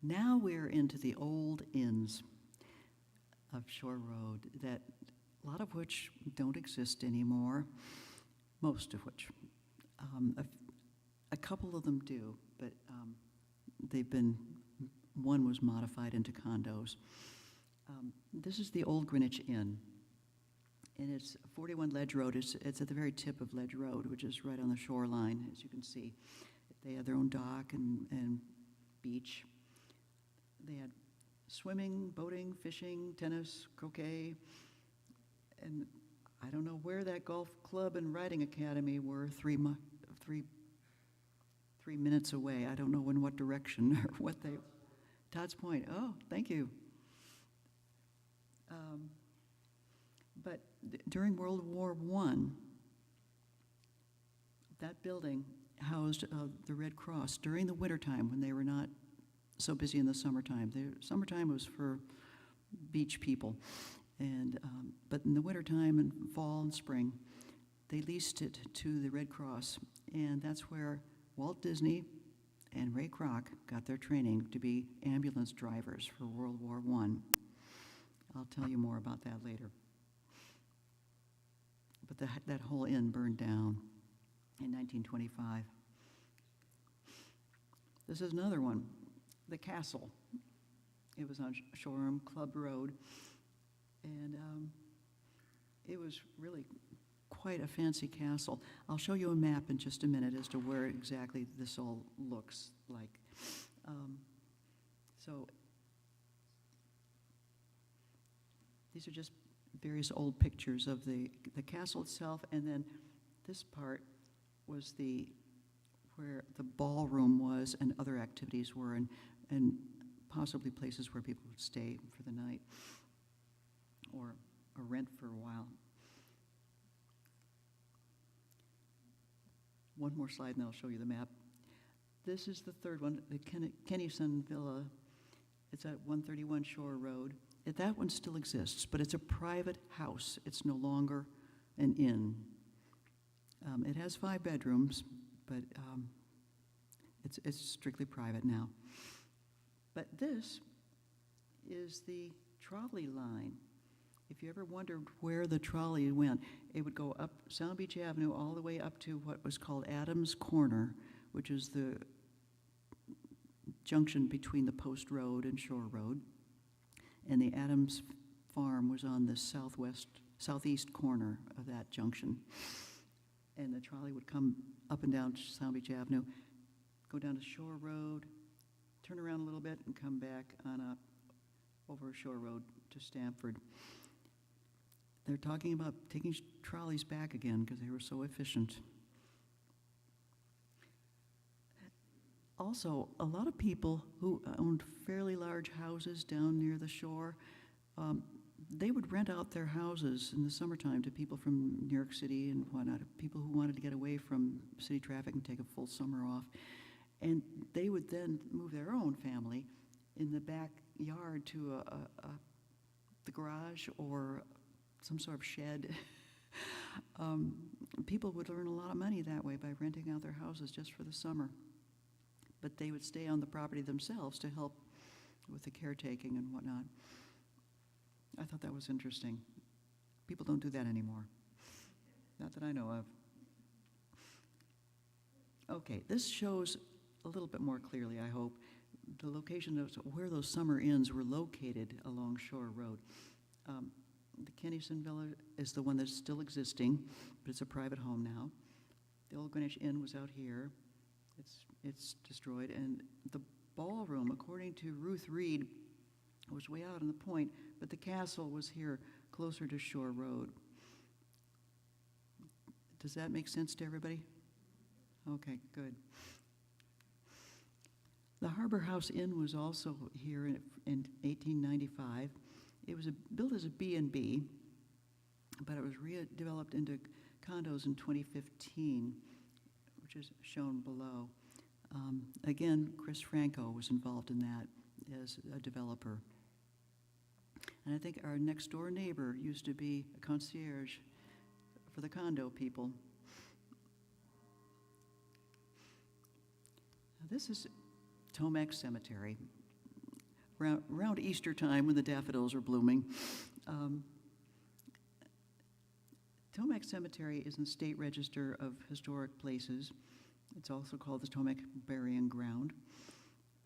Now we're into the old inns of Shore Road, that a lot of which don't exist anymore, most of which. A couple of them do, but one was modified into condos. This is the Old Greenwich Inn, and it's 41 Ledge Road. It's at the very tip of Ledge Road, which is right on the shoreline, as you can see. They have their own dock and beach. They had swimming, boating, fishing, tennis, croquet, and I don't know where that golf club and riding academy were 3 minutes away. I don't know in what direction or what they. Todd's Point. Oh, thank you. But during World War I, that building housed the Red Cross during the wintertime when they were not so busy in the summertime. The summertime was for beach people. But in the wintertime and fall and spring, they leased it to the Red Cross. And that's where Walt Disney and Ray Kroc got their training to be ambulance drivers for World War I. I'll tell you more about that later. But that whole inn burned down in 1925. This is another one, the castle. It was on Shoreham Club Road, and it was really quite a fancy castle. I'll show you a map in just a minute as to where exactly this all looks like. So these are just various old pictures of the castle itself, and then this part was where the ballroom was and other activities were, and possibly places where people would stay for the night or rent for a while. One more slide and I'll show you the map. This is the third one, the Kennison Villa. It's at 131 Shore Road. That one still exists, but it's a private house. It's no longer an inn. It has 5 bedrooms, but it's strictly private now. But this is the trolley line. If you ever wondered where the trolley went, it would go up Sound Beach Avenue all the way up to what was called Adams Corner, which is the junction between the Post Road and Shore Road. And the Adams Farm was on the southeast corner of that junction. And the trolley would come up and down Sound Beach Avenue, go down to Shore Road, turn around a little bit, and come back on up over Shore Road to Stamford. They're talking about taking trolleys back again because they were so efficient. Also, a lot of people who owned fairly large houses down near the shore, they would rent out their houses in the summertime to people from New York City and whatnot, people who wanted to get away from city traffic and take a full summer off. And they would then move their own family in the backyard to the garage or some sort of shed. People would earn a lot of money that way by renting out their houses just for the summer. But they would stay on the property themselves to help with the caretaking and whatnot. I thought that was interesting. People don't do that anymore. Not that I know of. Okay, this shows a little bit more clearly, I hope, the location of where those summer inns were located along Shore Road. The Kennison Villa is the one that's still existing, but it's a private home now. The Old Greenwich Inn was out here. It's destroyed, and the ballroom, according to Ruth Reed, was way out on the point, but the castle was here closer to Shore Road. Does that make sense to everybody? Okay, good. The Harbor House Inn was also here in 1895. It was built as a B&B, but it was redeveloped into condos in 2015, which is shown below. Again, Chris Franco was involved in that as a developer. And I think our next door neighbor used to be a concierge for the condo people. Now, this is Tomac Cemetery. Around Easter time when the daffodils are blooming. Tomac Cemetery is in the State Register of Historic Places. It's also called the Tomac Burying Ground.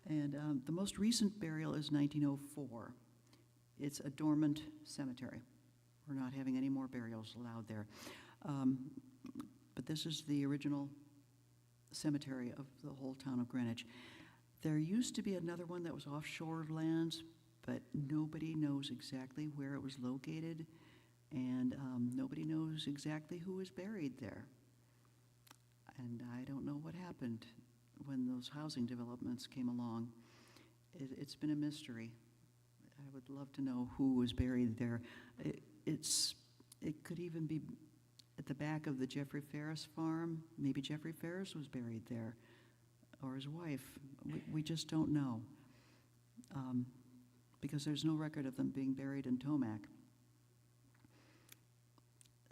And the most recent burial is 1904. It's a dormant cemetery. We're not having any more burials allowed there. But this is the original cemetery of the whole town of Greenwich. There used to be another one that was offshore lands, but nobody knows exactly where it was located, and nobody knows exactly who was buried there. And I don't know what happened when those housing developments came along. It's been a mystery. I would love to know who was buried there. It could even be at the back of the Jeffrey Ferris farm. Maybe Jeffrey Ferris was buried there, or his wife. We just don't know, because there's no record of them being buried in Tomac.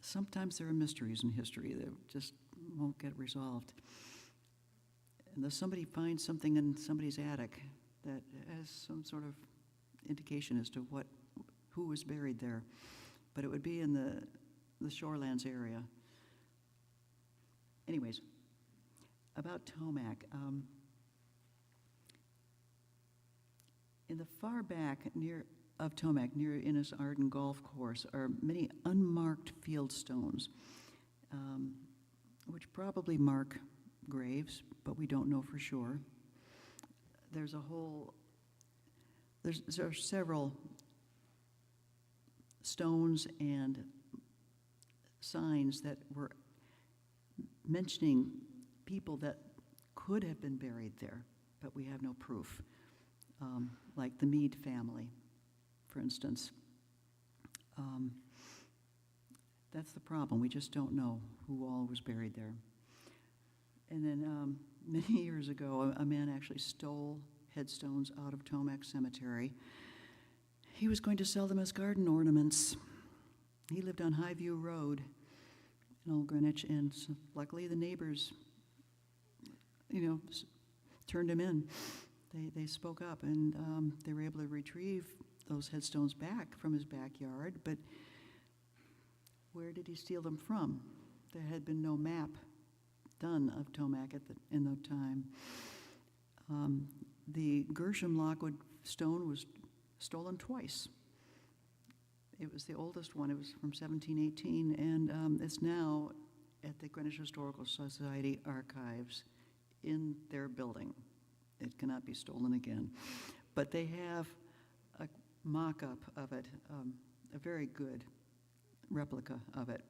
Sometimes there are mysteries in history that just won't get resolved. Unless somebody finds something in somebody's attic that has some sort of indication as to who was buried there. But it would be in the Shorelands area. Anyways, about Tomac. In the far back of Tomac, near Innis Arden Golf Course, are many unmarked field stones, which probably mark graves, but we don't know for sure. There are several stones and signs that were mentioning people that could have been buried there, but we have no proof. Like the Meade family, for instance. That's the problem. We just don't know who all was buried there. And then many years ago, a man actually stole headstones out of Tomac Cemetery. He was going to sell them as garden ornaments. He lived on Highview Road in Old Greenwich, and luckily the neighbors, turned him in. They spoke up, and they were able to retrieve those headstones back from his backyard, but where did he steal them from? There had been no map done of Tomac in that time. The Gershom Lockwood stone was stolen twice. It was the oldest one. It was from 1718, and it's now at the Greenwich Historical Society archives in their building. It cannot be stolen again. But they have a mock-up of it, a very good replica of it,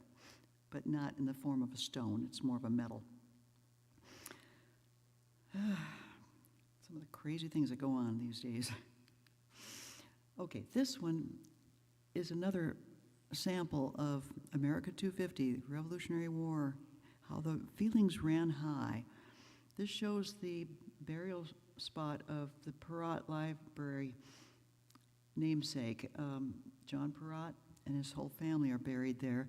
but not in the form of a stone. It's more of a metal. Some of the crazy things that go on these days. Okay, this one is another sample of America 250, Revolutionary War, how the feelings ran high. This shows the burial spot of the Perrott Library namesake. John Perrott and his whole family are buried there.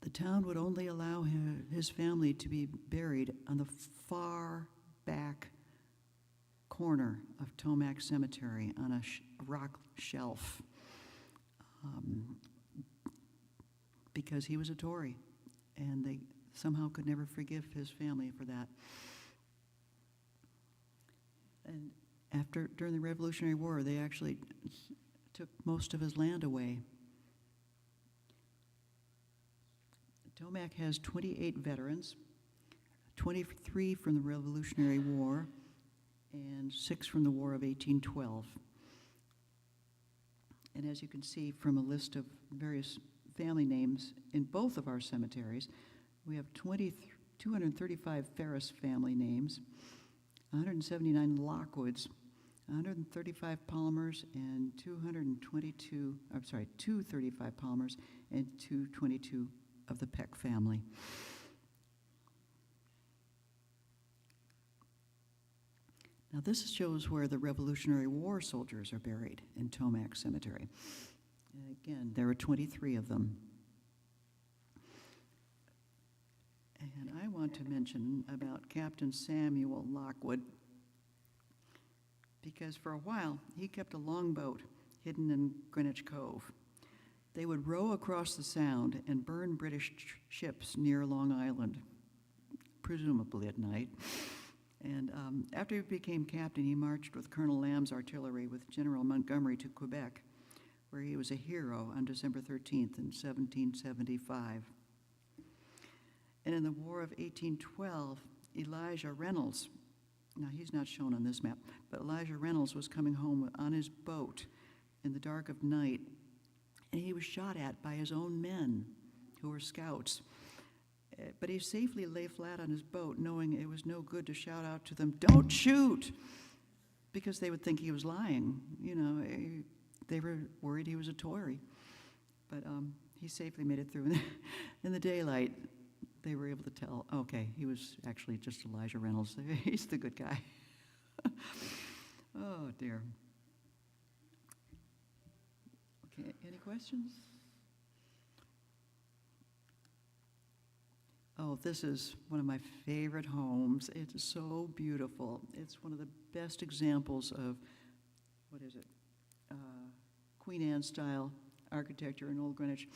The town would only allow his family to be buried on the far back corner of Tomac Cemetery on a rock shelf, because he was a Tory, and they somehow could never forgive his family for that. And during the Revolutionary War, they actually took most of his land away. Tomac has 28 veterans, 23 from the Revolutionary War, and 6 from the War of 1812. And as you can see from a list of various family names in both of our cemeteries, we have 235 Ferris family names, 179 Lockwoods, 135 Palmers, and 235 Palmers, and 222 of the Peck family. Now this shows where the Revolutionary War soldiers are buried in Tomac Cemetery. And again, there are 23 of them. And I want to mention about Captain Samuel Lockwood, because for a while he kept a longboat hidden in Greenwich Cove. They would row across the Sound and burn British ships near Long Island, presumably at night. And after he became captain, he marched with Colonel Lamb's artillery with General Montgomery to Quebec, where he was a hero on December 13th in 1775. And in the War of 1812, Elijah Reynolds now he's not shown on this map, but Elijah Reynolds was coming home on his boat in the dark of night, and he was shot at by his own men who were scouts. But he safely lay flat on his boat, knowing it was no good to shout out to them, "Don't shoot!" because they would think he was lying. You know, they were worried he was a Tory. But he safely made it through. In the daylight, they were able to tell, okay, he was actually just Elijah Reynolds. He's the good guy. Oh, dear. Okay, any questions? Oh, this is one of my favorite homes. It's so beautiful. It's one of the best examples of, what is it, Queen Anne style architecture in Old Greenwich.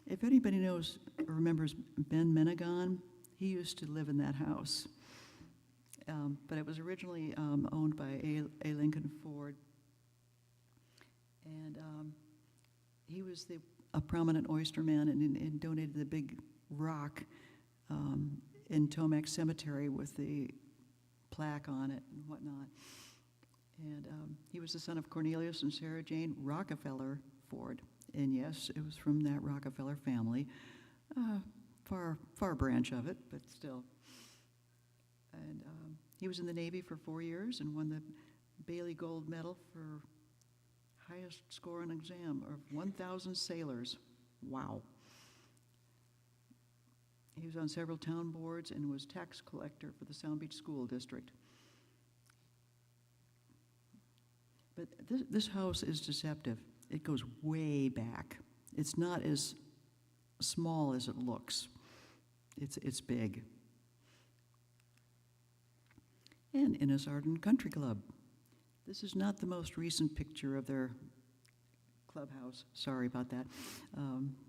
If anybody knows or remembers Ben Menegon, he used to live in that house. But it was originally owned by A. Lincoln Ford. And he was a prominent oysterman and donated the big rock in Tomac Cemetery with the plaque on it and whatnot. And he was the son of Cornelius and Sarah Jane Rockefeller Ford. And yes, it was from that Rockefeller family. Far branch of it, but still. And he was in the Navy for 4 years and won the Bailey Gold Medal for highest score on exam of 1,000 sailors. Wow. He was on several town boards and was tax collector for the Sound Beach School District. But this house is deceptive. It goes way back. It's not as small as it looks. It's big. And Innis Arden Country Club. This is not the most recent picture of their clubhouse. Sorry about that.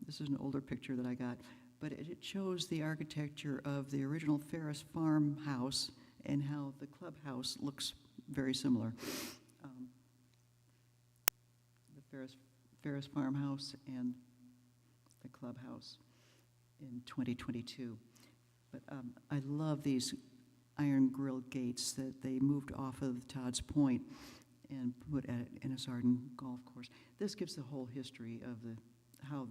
This is an older picture that I got. But it shows the architecture of the original Ferris farmhouse and how the clubhouse looks very similar. The Ferris farmhouse and the clubhouse in 2022. But I love these iron grilled gates that they moved off of Todd's Point and put at Innis Arden Golf Course. This gives the whole history of how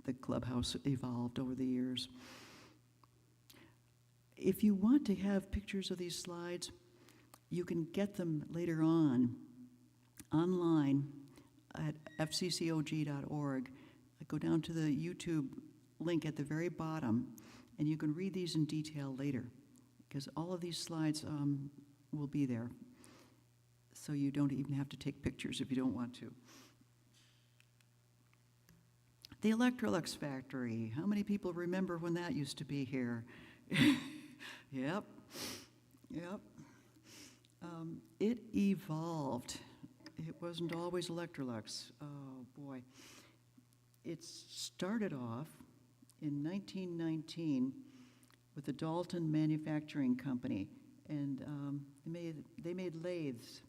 the clubhouse evolved over the years. If you want to have pictures of these slides, you can get them later on online at fccog.org. Go down to the YouTube link at the very bottom, and you can read these in detail later, because all of these slides will be there, so you don't even have to take pictures if you don't want to. The Electrolux factory. How many people remember when that used to be here? Yep. It evolved. It wasn't always Electrolux. Oh, boy. It started off in 1919 with the Dalton Manufacturing Company, and they made lathes.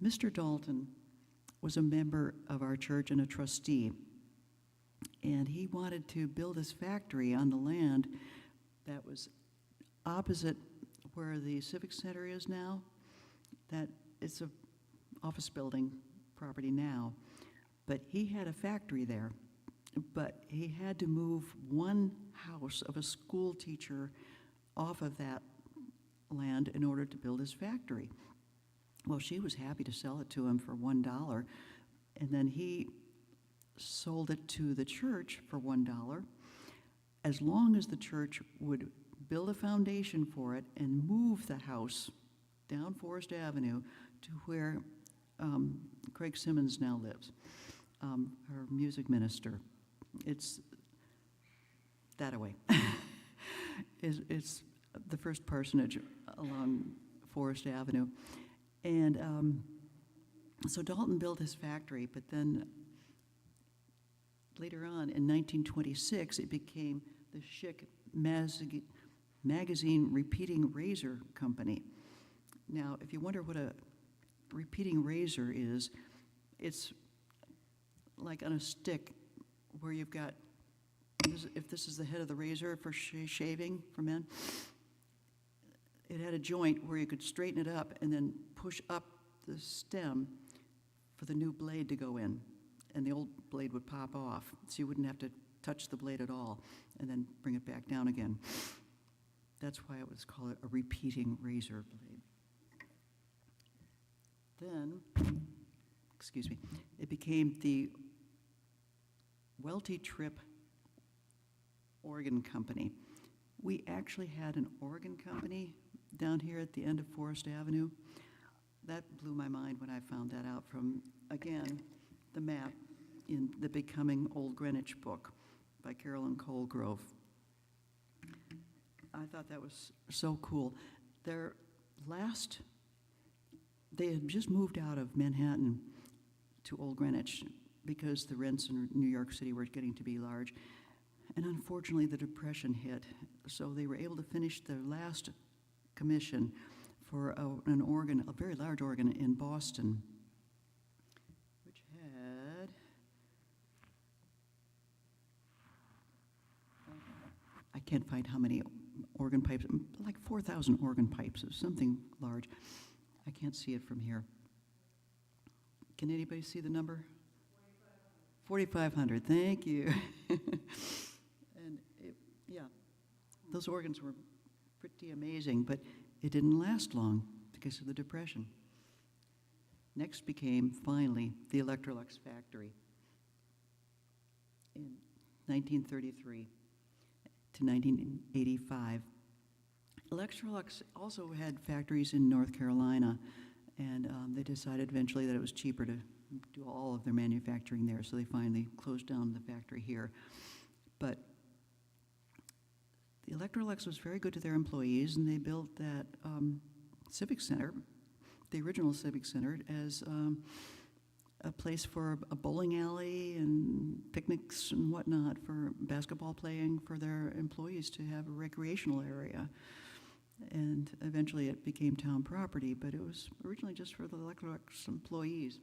Mr. Dalton was a member of our church and a trustee, and he wanted to build his factory on the land that was opposite where the Civic Center is now. That it's a office building property now, but he had a factory there. But he had to move one house of a school teacher off of that land in order to build his factory. Well, she was happy to sell it to him for $1, and then he sold it to the church for $1, as long as the church would build a foundation for it and move the house down Forest Avenue to where Craig Simmons now lives, our music minister. It's that away. It's the first parsonage along Forest Avenue. And so Dalton built his factory, but then later on in 1926, it became the Schick Magazine Repeating Razor Company. Now, if you wonder what a repeating razor is, it's like on a stick where you've got, if this is the head of the razor for shaving for men, it had a joint where you could straighten it up and then push up the stem for the new blade to go in. And the old blade would pop off, so you wouldn't have to touch the blade at all and then bring it back down again. That's why it was called a repeating razor blade. Then, it became the Welty Tripp Organ Company. We actually had an organ company down here at the end of Forest Avenue. That blew my mind when I found that out from, again, the map in the Becoming Old Greenwich book by Carolyn Colgrove. I thought that was so cool. They had just moved out of Manhattan to Old Greenwich because the rents in New York City were getting to be large. And unfortunately, the Depression hit, so they were able to finish their last commission for an organ, a very large organ in Boston, which had, I can't find how many organ pipes, like 4,000 organ pipes, or something large. I can't see it from here. Can anybody see the number? 4,500, thank you. And those organs were pretty amazing, but it didn't last long because of the Depression. Next became, finally, the Electrolux factory in 1933 to 1985. Electrolux also had factories in North Carolina, and they decided eventually that it was cheaper to do all of their manufacturing there, so they finally closed down the factory here. But the Electrolux was very good to their employees, and they built that Civic Center, the original Civic Center, as a place for a bowling alley and picnics and whatnot for basketball playing for their employees to have a recreational area. And eventually it became town property, but it was originally just for the Electrolux employees.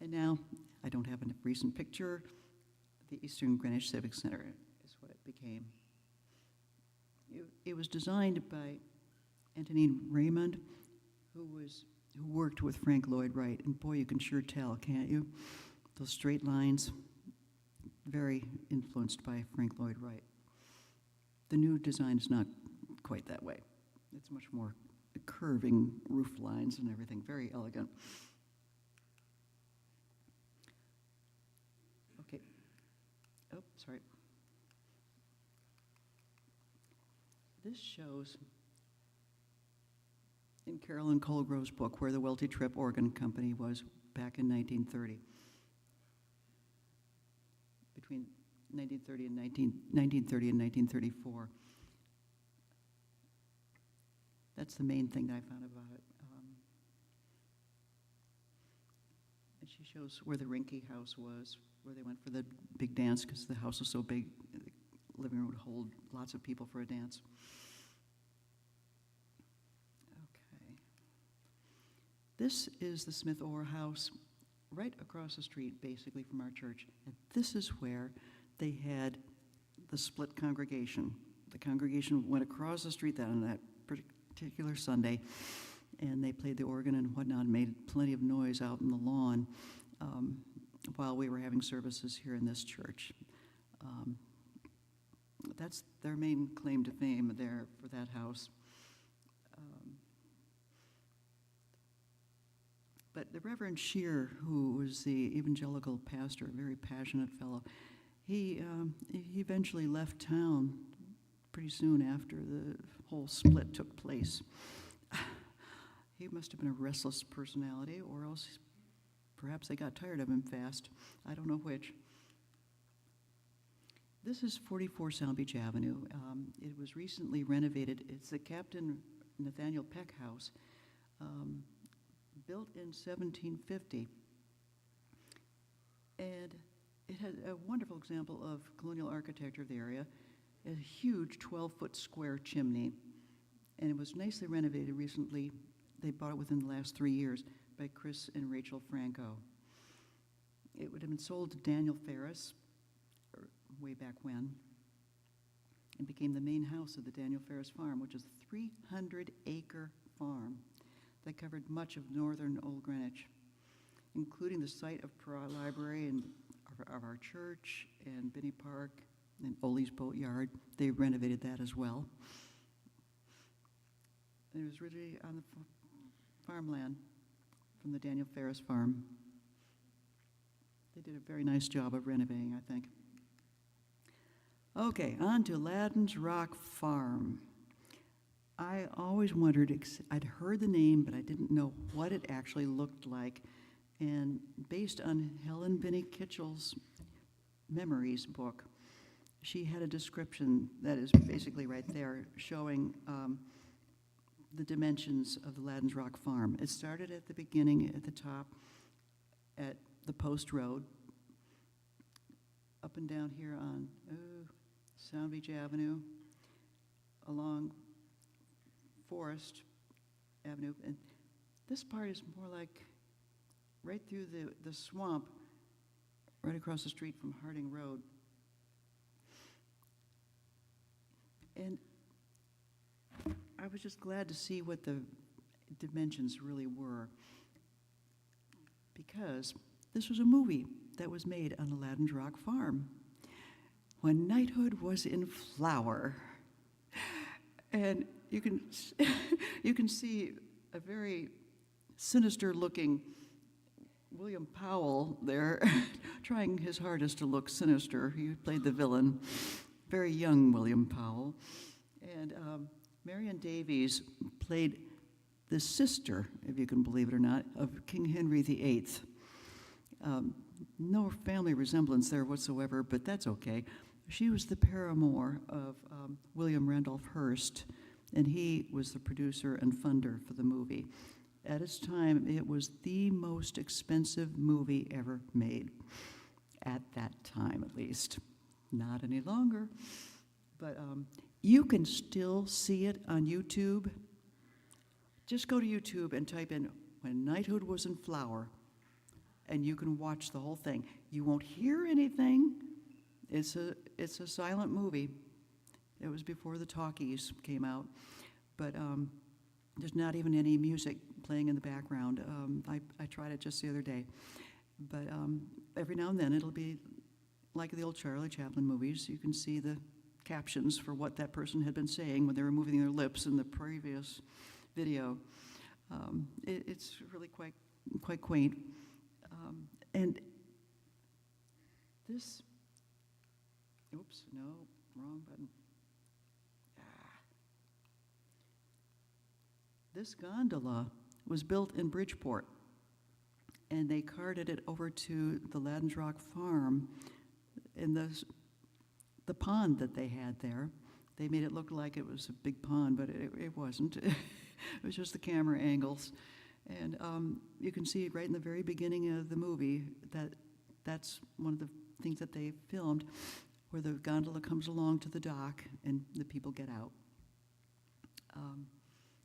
And now, I don't have a recent picture, the Eastern Greenwich Civic Center is what it became. It was designed by Antonine Raymond, who worked with Frank Lloyd Wright, and boy, you can sure tell, can't you? Those straight lines, very influenced by Frank Lloyd Wright. The new design is not quite that way. It's much more curving roof lines and everything, very elegant. Okay. Oh, sorry. This shows in Carolyn Colgrove's book where the Welty Tripp Organ Company was back in 1930. Between 1930 and 1930 and 1934. That's the main thing that I found about it. And she shows where the Rinke house was, where they went for the big dance because the house was so big, the living room would hold lots of people for a dance. Okay. This is the Smith Orr house right across the street, basically, from our church. And this is where they had the split congregation. The congregation went across the street on that particular Sunday, and they played the organ and whatnot, and made plenty of noise out in the lawn while we were having services here in this church. That's their main claim to fame there for that house. But the Reverend Shear, who was the evangelical pastor, a very passionate fellow, he eventually left town pretty soon after the whole split took place. He must have been a restless personality, or else perhaps they got tired of him fast. I don't know which. This is 44 Sound Beach Avenue. It was recently renovated. It's the Captain Nathaniel Peck House, built in 1750. And it had a wonderful example of colonial architecture of the area, a huge 12-foot square chimney. And it was nicely renovated recently. They bought it within the last 3 years by Chris and Rachel Franco. It would have been sold to Daniel Ferris way back when. and became the main house of the Daniel Ferris Farm, which is a 300-acre farm that covered much of northern Old Greenwich, including the site of Perot Library and of our church and Binney Park and Ole's Boatyard. They renovated that as well. It was really on the farmland from the Daniel Ferris Farm. They did a very nice job of renovating, I think. Okay, on to Ladden's Rock Farm. I always wondered, I'd heard the name, but I didn't know what it actually looked like. And based on Helen Binney Kitchell's Memories book, she had a description that is basically right there showing the dimensions of the Ladden's Rock Farm. It started at the beginning, at the top, at the Post Road, up and down here on Sound Beach Avenue, along Forest Avenue. And this part is more like right through the swamp, right across the street from Harding Road. And I was just glad to see what the dimensions really were, because this was a movie that was made on the Ladden's Rock Farm when knighthood was in flower. And you can see a very sinister-looking William Powell there, trying his hardest to look sinister. He played the villain, very young William Powell. And Marion Davies played the sister, if you can believe it or not, of King Henry VIII. No family resemblance there whatsoever, but that's okay. She was the paramour of William Randolph Hearst, and he was the producer and funder for the movie. At its time, it was the most expensive movie ever made, at that time at least. Not any longer, but you can still see it on YouTube. Just go to YouTube and type in "When Knighthood Was in Flower," and you can watch the whole thing. You won't hear anything. It's a silent movie. It was before the talkies came out, but there's not even any music playing in the background. I tried it just the other day, but every now and then it'll be like the old Charlie Chaplin movies. You can see the captions for what that person had been saying when they were moving their lips in the previous video. It's really quite quaint. And this, oops, no, wrong button. This gondola was built in Bridgeport, and they carted it over to the Ladden's Rock Farm in the pond that they had there. They made it look like it was a big pond, but it wasn't. It was just the camera angles. And you can see right in the very beginning of the movie that's one of the things that they filmed, where the gondola comes along to the dock and the people get out,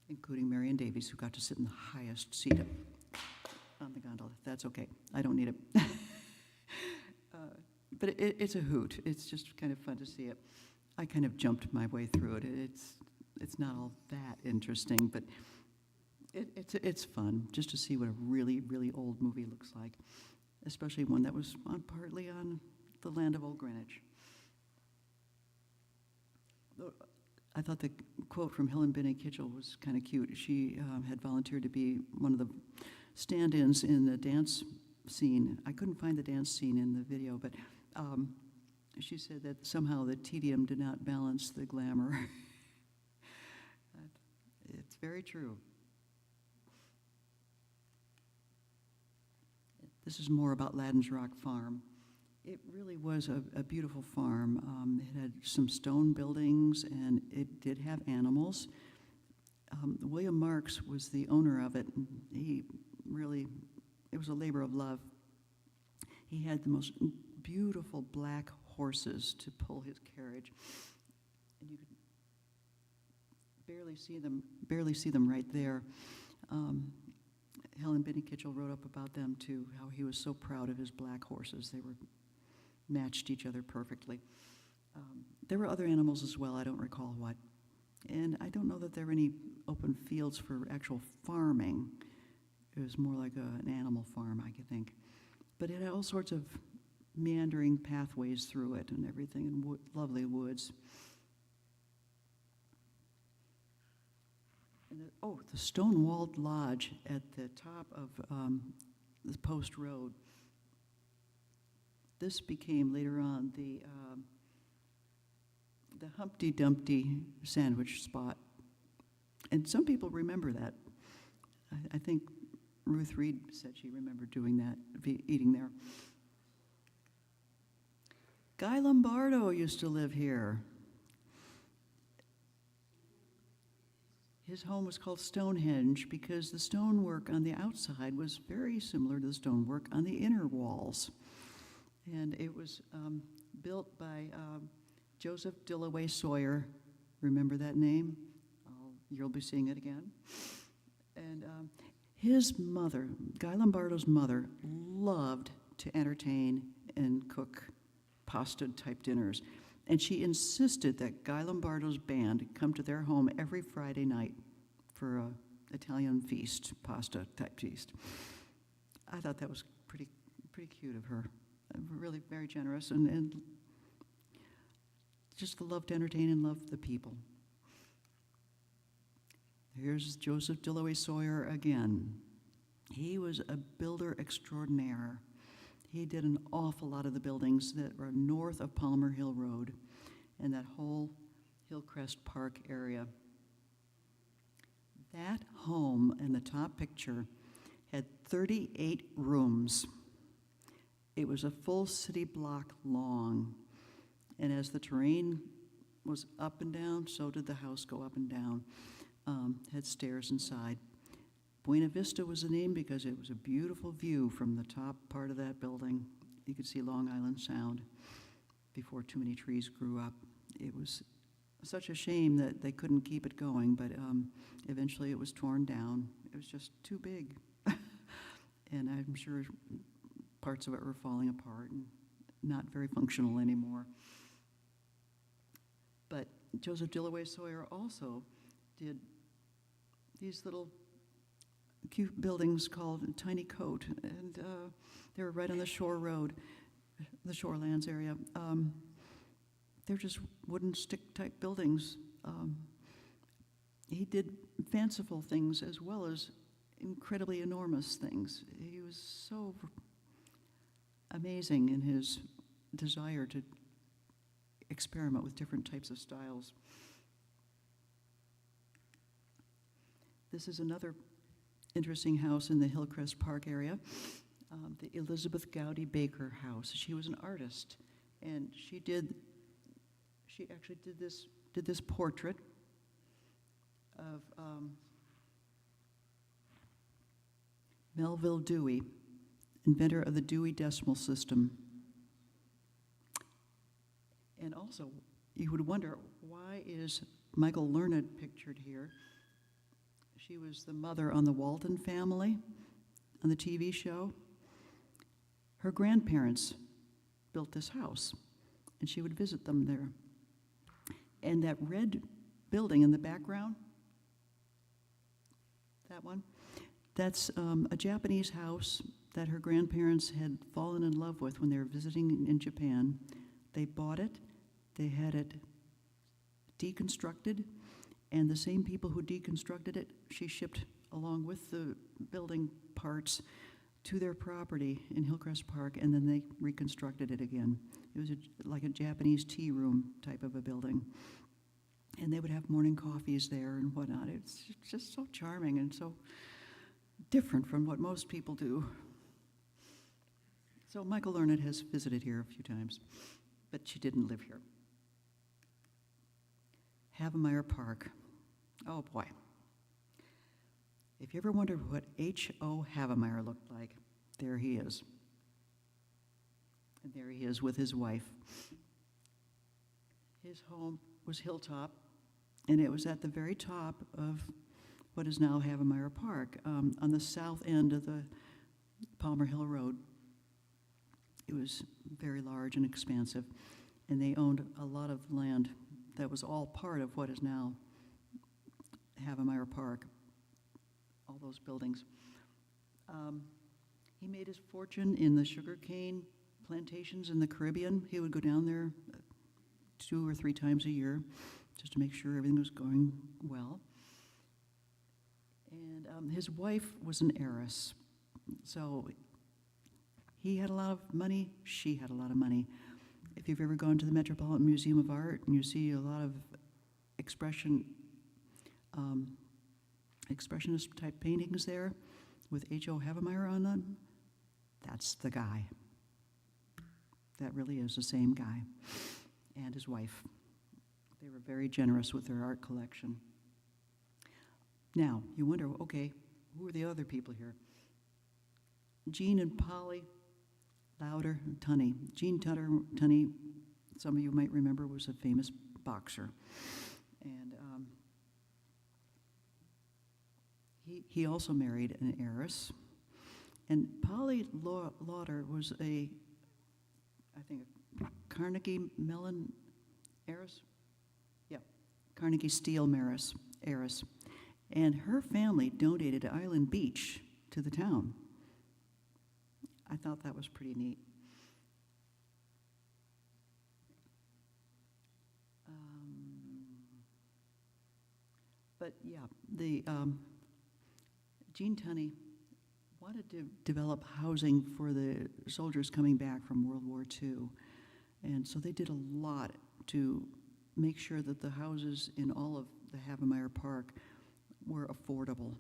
including Marion Davies, who got to sit in the highest seat on the gondola. That's okay. I don't need it. But it's a hoot. It's just kind of fun to see it. I kind of jumped my way through it. It's not all that interesting, but it's fun just to see what a really, really old movie looks like, especially one that was partly on the land of Old Greenwich. I thought the quote from Helen Binney Kitchell was kind of cute. She had volunteered to be one of the stand-ins in the dance scene. I couldn't find the dance scene in the video, but she said that somehow the tedium did not balance the glamour. It's very true. This is more about Ladden's Rock Farm. It really was a beautiful farm. It had some stone buildings, and it did have animals. William Marks was the owner of it. And it was a labor of love. He had the most beautiful black horses to pull his carriage, and you could barely see them right there. Helen Binney Kitchell wrote up about them too, how he was so proud of his black horses. They matched each other perfectly. There were other animals as well, I don't recall what. And I don't know that there were any open fields for actual farming. It was more like an animal farm, I could think. But it had all sorts of meandering pathways through it and everything, and lovely woods. And the stone-walled lodge at the top of the Post Road. This became later on the Humpty Dumpty sandwich spot. And some people remember that. I think Ruth Reed said she remembered doing that, eating there. Guy Lombardo used to live here. His home was called Stonehenge because the stonework on the outside was very similar to the stonework on the inner walls. And it was built by Joseph Dillaway Sawyer. Remember that name? You'll be seeing it again. And his mother, Guy Lombardo's mother, loved to entertain and cook pasta-type dinners. And she insisted that Guy Lombardo's band come to their home every Friday night for an Italian feast, pasta-type feast. I thought that was pretty cute of her. Really very generous and just loved to entertain and loved the people. Here's Joseph Dillaway Sawyer again. He was a builder extraordinaire. He did an awful lot of the buildings that were north of Palmer Hill Road and that whole Hillcrest Park area. That home in the top picture had 38 rooms. It was a full city block long. And as the terrain was up and down, so did the house go up and down. Had stairs inside. Buena Vista was the name because it was a beautiful view from the top part of that building. You could see Long Island Sound before too many trees grew up. It was such a shame that they couldn't keep it going, but eventually it was torn down. It was just too big. And I'm sure parts of it were falling apart and not very functional anymore. But Joseph Dillaway Sawyer also did these little cute buildings called Tiny Coat, and they were right on the Shore Road, the Shorelands area. They're just wooden stick-type buildings. He did fanciful things as well as incredibly enormous things. He was so amazing in his desire to experiment with different types of styles. This is another interesting house in the Hillcrest Park area, the Elizabeth Gowdy Baker house. She was an artist, and she actually did this portrait of Melville Dewey, inventor of the Dewey Decimal System. And also, you would wonder, why is Michael Learned pictured here? She was the mother on the Walton Family, on the TV show. Her grandparents built this house, and she would visit them there. And that red building in the background, that one, that's a Japanese house that her grandparents had fallen in love with when they were visiting in Japan. They bought it, they had it deconstructed, and the same people who deconstructed it, she shipped along with the building parts to their property in Hillcrest Park, and then they reconstructed it again. It was like a Japanese tea room type of a building. And they would have morning coffees there and whatnot. It's just so charming and so different from what most people do. So Michael Learned has visited here a few times, but she didn't live here. Havemeyer Park. Oh boy. If you ever wondered what H.O. Havemeyer looked like, there he is. And there he is with his wife. His home was Hilltop, and it was at the very top of what is now Havemeyer Park, on the south end of the Palmer Hill Road. It was very large and expansive. and they owned a lot of land that was all part of what is now Havemeyer Park, all those buildings. He made his fortune in the sugarcane plantations in the Caribbean. He would go down there 2 or 3 times a year just to make sure everything was going well. And his wife was an heiress, so he had a lot of money, she had a lot of money. If you've ever gone to the Metropolitan Museum of Art and you see a lot of expressionist type paintings there with H.O. Havemeyer on them, that's the guy. That really is the same guy, and his wife. They were very generous with their art collection. Now, you wonder, okay, who are the other people here? Jean and Polly Lauder Tunney. Jean Tunney, some of you might remember, was a famous boxer. And he also married an heiress. And Polly Lauder was I think, a Carnegie Mellon heiress? Yeah, Carnegie Steel heiress. And her family donated Island Beach to the town. I thought that was pretty neat. But yeah, the Jean Tunney wanted to develop housing for the soldiers coming back from World War II. And so they did a lot to make sure that the houses in all of the Havemeyer Park were affordable,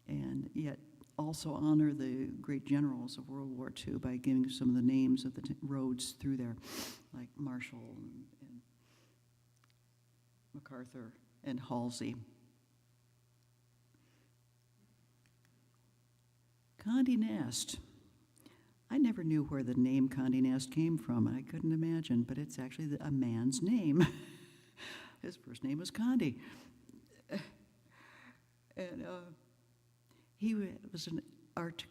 and yet also honor the great generals of World War II by giving some of the names of the roads through there, like Marshall and MacArthur and Halsey. Condé Nast. I never knew where the name Condé Nast came from. I couldn't imagine, but it's actually a man's name. His first name was Condé. And he was an art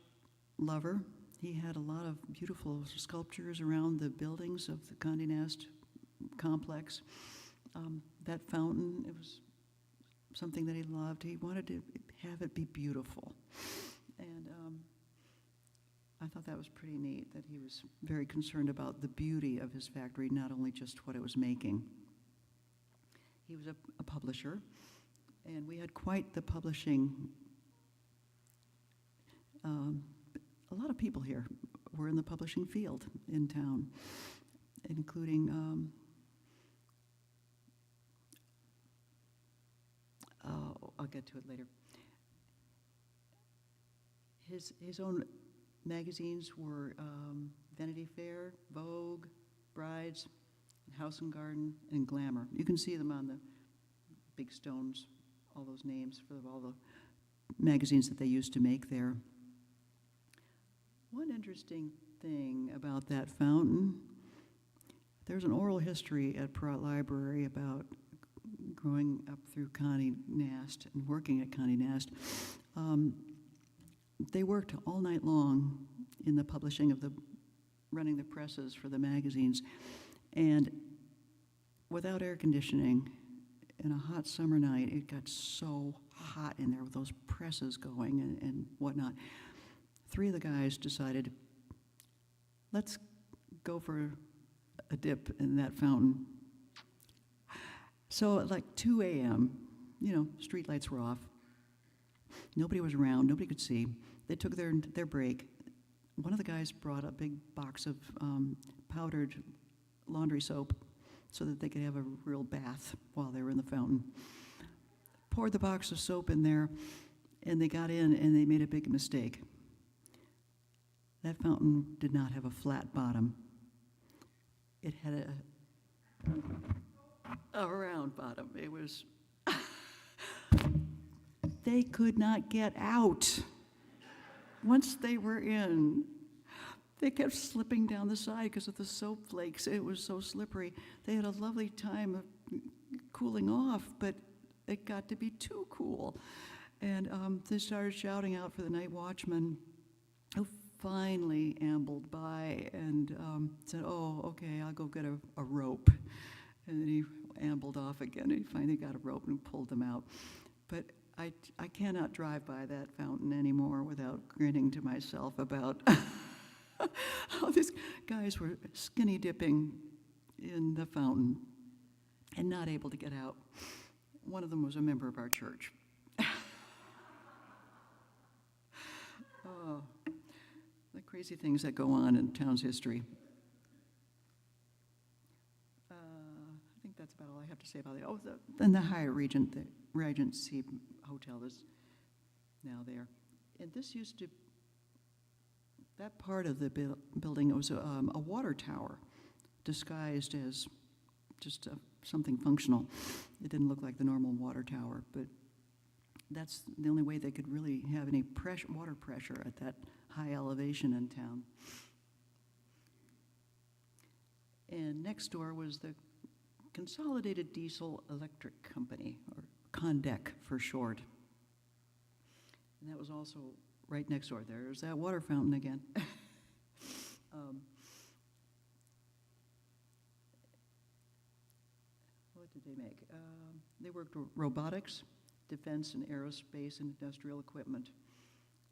lover. He had a lot of beautiful sculptures around the buildings of the Condé Nast complex. That fountain, it was something that he loved. He wanted to have it be beautiful. And I thought that was pretty neat, that he was very concerned about the beauty of his factory, not only just what it was making. He was a publisher, and we had quite the publishing. A lot of people here were in the publishing field in town, including I'll get to it later. His own magazines were Vanity Fair, Vogue, Brides, House and Garden, and Glamour. You can see them on the big stones, all those names for all the magazines that they used to make there. One interesting thing about that fountain, there's an oral history at Perrott Library about growing up through Condé Nast and working at Condé Nast. They worked all night long in the publishing of running the presses for the magazines. And without air conditioning, in a hot summer night, it got so hot in there with those presses going and whatnot. 3 of the guys decided, let's go for a dip in that fountain. So at like 2 a.m., street lights were off. Nobody was around, nobody could see. They took their break. One of the guys brought a big box of powdered laundry soap so that they could have a real bath while they were in the fountain. Poured the box of soap in there, and they got in, and they made a big mistake. That fountain did not have a flat bottom. It had a round bottom. It was... They could not get out. Once they were in, they kept slipping down the side because of the soap flakes. It was so slippery. They had a lovely time of cooling off, but it got to be too cool. And they started shouting out for the night watchman, who finally ambled by and said, "Oh, okay, I'll go get a rope." And then he ambled off again, and he finally got a rope and pulled them out. But I cannot drive by that fountain anymore without grinning to myself about how these guys were skinny dipping in the fountain and not able to get out. One of them was a member of our church. Oh, the crazy things that go on in town's history. I think that's about all I have to say about it. Oh, then the Hyatt Regency Hotel is now there. And this used to, that part of the building, it was a water tower disguised as just something functional. It didn't look like the normal water tower, but that's the only way they could really have any water pressure at that high elevation in town. And next door was the Consolidated Diesel Electric Company, or CONDEC for short. And that was also right next door. There's that water fountain again. What did they make? They worked with robotics, defense and aerospace and industrial equipment.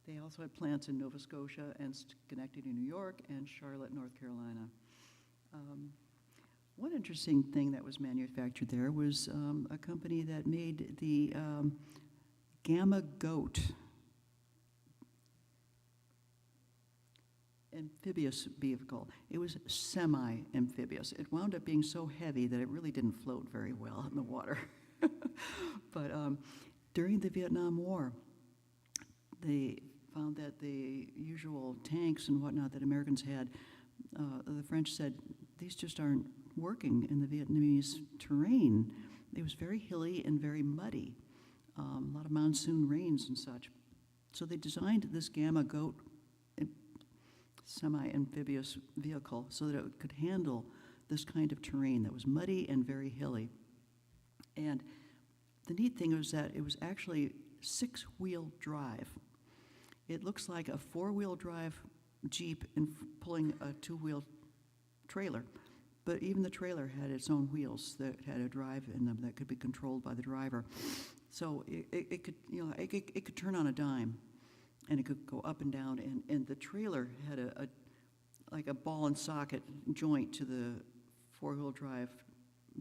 They also had plants in Nova Scotia and Schenectady, New York, and Charlotte, North Carolina. One interesting thing that was manufactured there was a company that made the Gamma Goat amphibious vehicle. It was semi-amphibious. It wound up being so heavy that it really didn't float very well in the water. But during the Vietnam War, they found that the usual tanks and whatnot that Americans had, the French said, these just aren't working in the Vietnamese terrain. It was very hilly and very muddy, a lot of monsoon rains and such. So they designed this Gamma Goat semi-amphibious vehicle so that it could handle this kind of terrain that was muddy and very hilly. And the neat thing was that it was actually 6-wheel drive. It looks like a 4-wheel drive Jeep and pulling a 2-wheel trailer, but even the trailer had its own wheels that had a drive in them that could be controlled by the driver. So it could, it could turn on a dime, and it could go up and down. And the trailer had like a ball and socket joint to the 4-wheel drive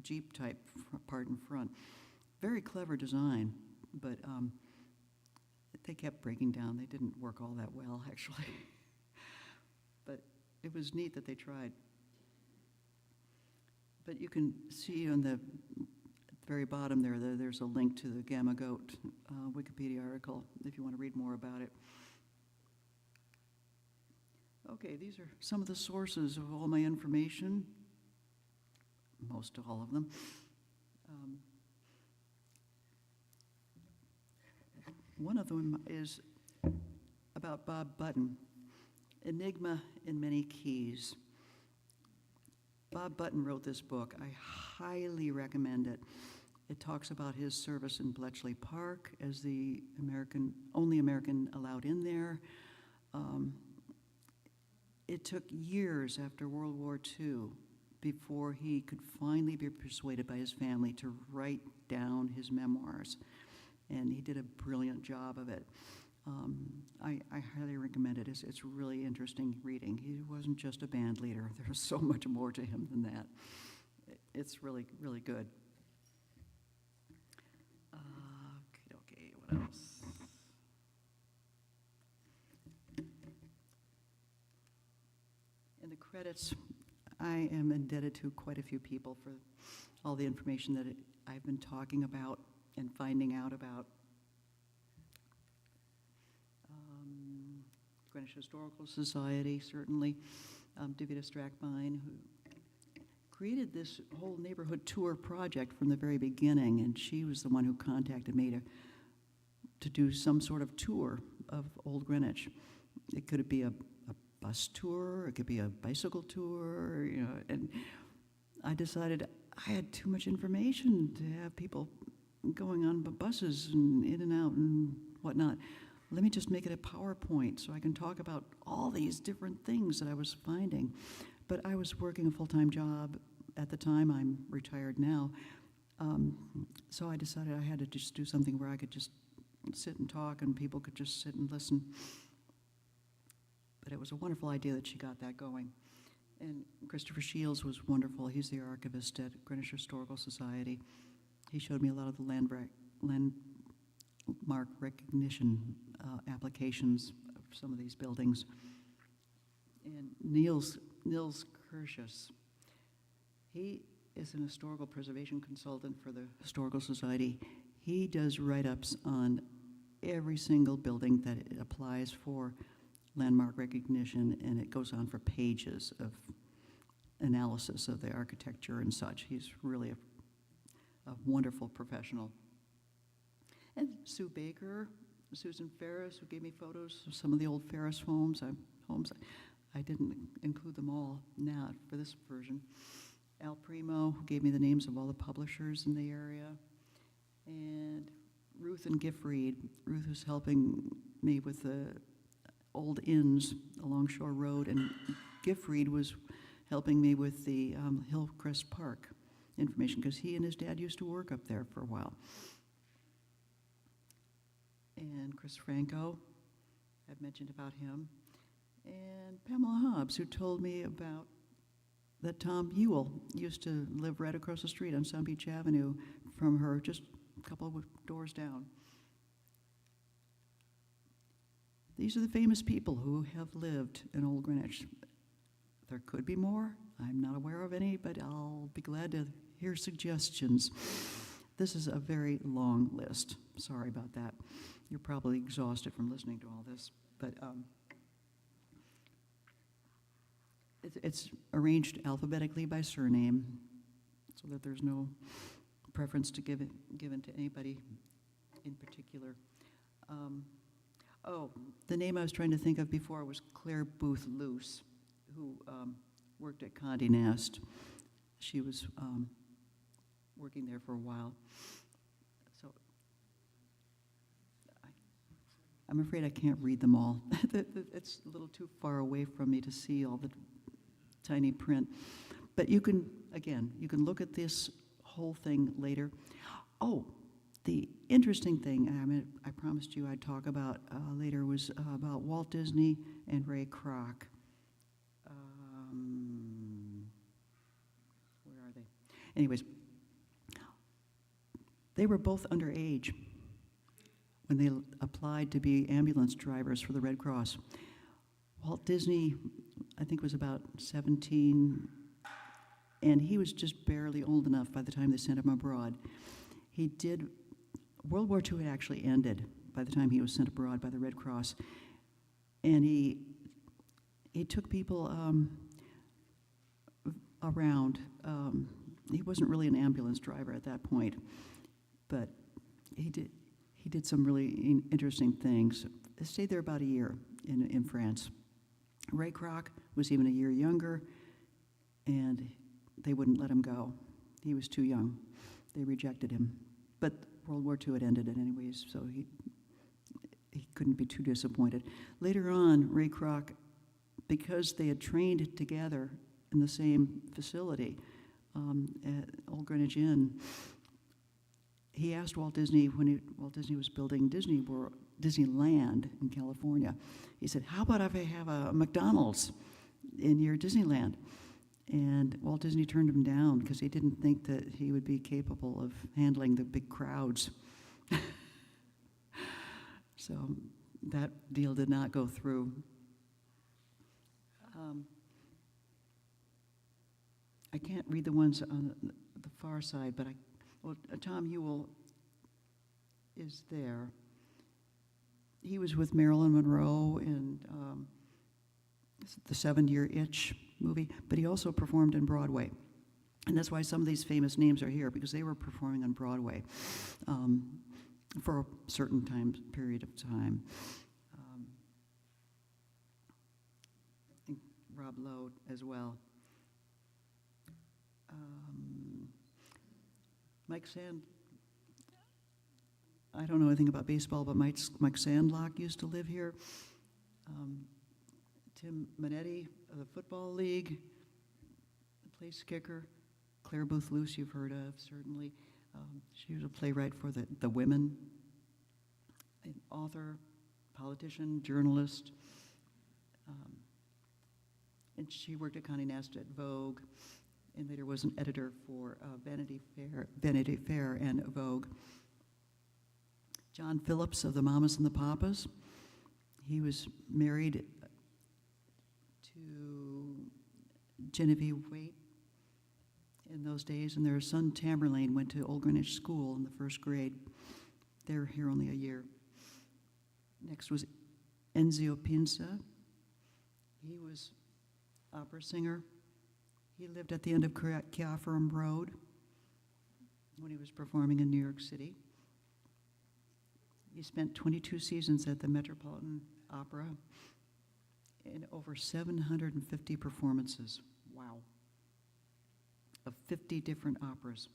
Jeep type part in front. Very clever design, but they kept breaking down. They didn't work all that well, actually. But it was neat that they tried. But you can see on the very bottom there's a link to the Gamma Goat Wikipedia article if you want to read more about it. Okay, these are some of the sources of all my information, most all of them. One of them is about Bob Button, Enigma in Many Keys. Bob Button wrote this book. I highly recommend it. It talks about his service in Bletchley Park as the only American allowed in there. It took years after World War II before he could finally be persuaded by his family to write down his memoirs. And he did a brilliant job of it. I highly recommend it. It's really interesting reading. He wasn't just a band leader. There's so much more to him than that. It's really, really good. Okay, what else? In the credits, I am indebted to quite a few people for all the information that I've been talking about and finding out about. Greenwich Historical Society, certainly. Davida Strackbine, who created this whole neighborhood tour project from the very beginning, and she was the one who contacted me to do some sort of tour of Old Greenwich. It could be a bus tour, it could be a bicycle tour, and I decided I had too much information to have people going on buses and in and out and whatnot. let me just make it a PowerPoint so I can talk about all these different things that I was finding. But I was working a full-time job at the time. I'm retired now. So I decided I had to just do something where I could just sit and talk and people could just sit and listen. But it was a wonderful idea that she got that going. And Christopher Shields was wonderful. He's the archivist at Greenwich Historical Society. He showed me a lot of the landmark recognition applications of some of these buildings. And Nils Kirschus, he is an historical preservation consultant for the Historical Society. He does write-ups on every single building that it applies for landmark recognition, and it goes on for pages of analysis of the architecture and such. He's really a wonderful professional. And Sue Baker, Susan Ferris, who gave me photos of some of the old Ferris homes. I didn't include them all now for this version. Al Primo, who gave me the names of all the publishers in the area. And Ruth and Giffreed. Ruth was helping me with the old inns along Shore Road, and Giffreed was helping me with the Hillcrest Park information, because he and his dad used to work up there for a while. And Chris Franco, I've mentioned about him. And Pamela Hobbs, who told me about that Tom Ewell used to live right across the street on Sun Beach Avenue from her, just a couple of doors down. These are the famous people who have lived in Old Greenwich. There could be more. I'm not aware of any, but I'll be glad to hear suggestions. This is a very long list. Sorry about that. You're probably exhausted from listening to all this, but it's arranged alphabetically by surname, so that there's no preference to given to anybody in particular. The name I was trying to think of before was Claire Booth Luce, who worked at Condé Nast. She was working there for a while. So I'm afraid I can't read them all. It's a little too far away from me to see all the tiny print. But you can look at this whole thing later. Oh, the interesting thing, I promised you I'd talk about later, was about Walt Disney and Ray Kroc. Where are they? Anyways, they were both underage when they applied to be ambulance drivers for the Red Cross. Walt Disney, I think, was about 17, and he was just barely old enough by the time they sent him abroad. World War II had actually ended by the time he was sent abroad by the Red Cross, and he took people around. He wasn't really an ambulance driver at that point, but he did some really interesting things. They stayed there about a year in France. Ray Kroc was even a year younger, and they wouldn't let him go. He was too young. They rejected him. But World War II had ended it anyways, so he couldn't be too disappointed. Later on, Ray Kroc, because they had trained together in the same facility at Old Greenwich Inn, he asked Walt Disney, when Walt Disney was building Disneyland in California, he said, "How about if I have a McDonald's in your Disneyland?" And Walt Disney turned him down because he didn't think that he would be capable of handling the big crowds. So that deal did not go through. I can't read the ones on the far side, but Tom Ewell is there. He was with Marilyn Monroe in the 7-Year Itch movie, but he also performed in Broadway. And that's why some of these famous names are here, because they were performing on Broadway for a certain period of time. I think Rob Lowe as well. Mike Sand, I don't know anything about baseball, but Mike Sandlock used to live here. Tim Minetti of the Football League, the place kicker. Claire Booth-Luce you've heard of, certainly. She was a playwright for the Women, an author, politician, journalist. And she worked at Condé Nast at Vogue, and later was an editor for Vanity Fair and Vogue. John Phillips of the Mamas and the Papas. He was married to Genevieve Waite in those days, and their son Tamerlane went to Old Greenwich School in the first grade. They were here only a year. Next was Enzio Pinza. He was opera singer. He lived at the end of Chiafarum Road when he was performing in New York City. He spent 22 seasons at the Metropolitan Opera and over 750 performances. Wow. Of 50 different operas.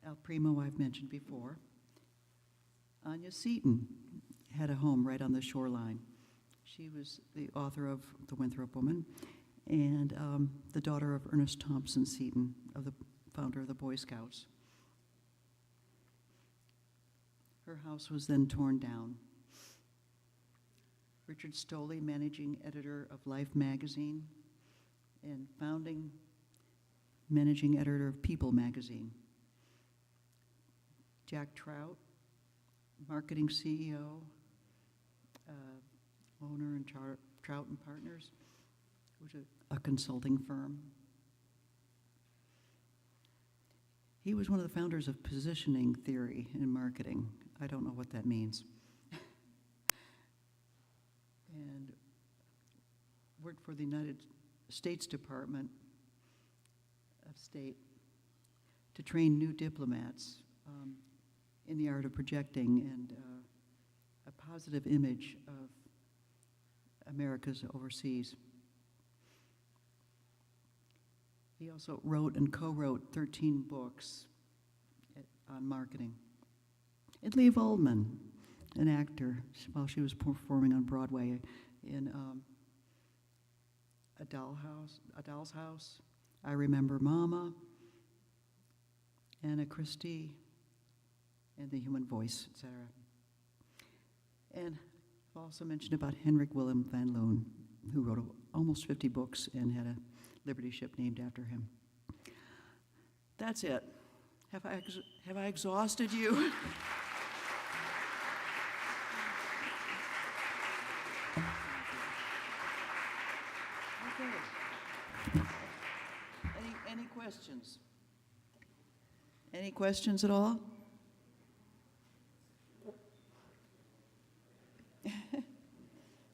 Al Primo, I've mentioned before. Anya Seton had a home right on the shoreline. She was the author of The Winthrop Woman and the daughter of Ernest Thompson Seton, of the founder of the Boy Scouts. Her house was then torn down. Richard Stoley, managing editor of Life magazine and founding managing editor of People magazine. Jack Trout, marketing CEO, owner in Trout and Partners, which is a consulting firm. He was one of the founders of positioning theory in marketing. I don't know what that means. And worked for the United States Department of State to train new diplomats in the art of projecting and a positive image of America's overseas. He also wrote and co-wrote 13 books on marketing. And Lee Voldman, an actor, while she was performing on Broadway in A Doll's House, I Remember Mama, Anna Christie, and The Human Voice, etc. And I've also mentioned about Henrik Willem van Loon, who wrote almost 50 books and had a Liberty ship named after him. That's it. Have I exhausted you? Okay. Any questions? Any questions at all?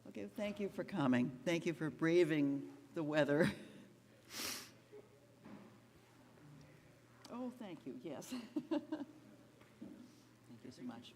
Okay, thank you for coming. Thank you for braving the weather. Oh, thank you, yes. Thank you so much.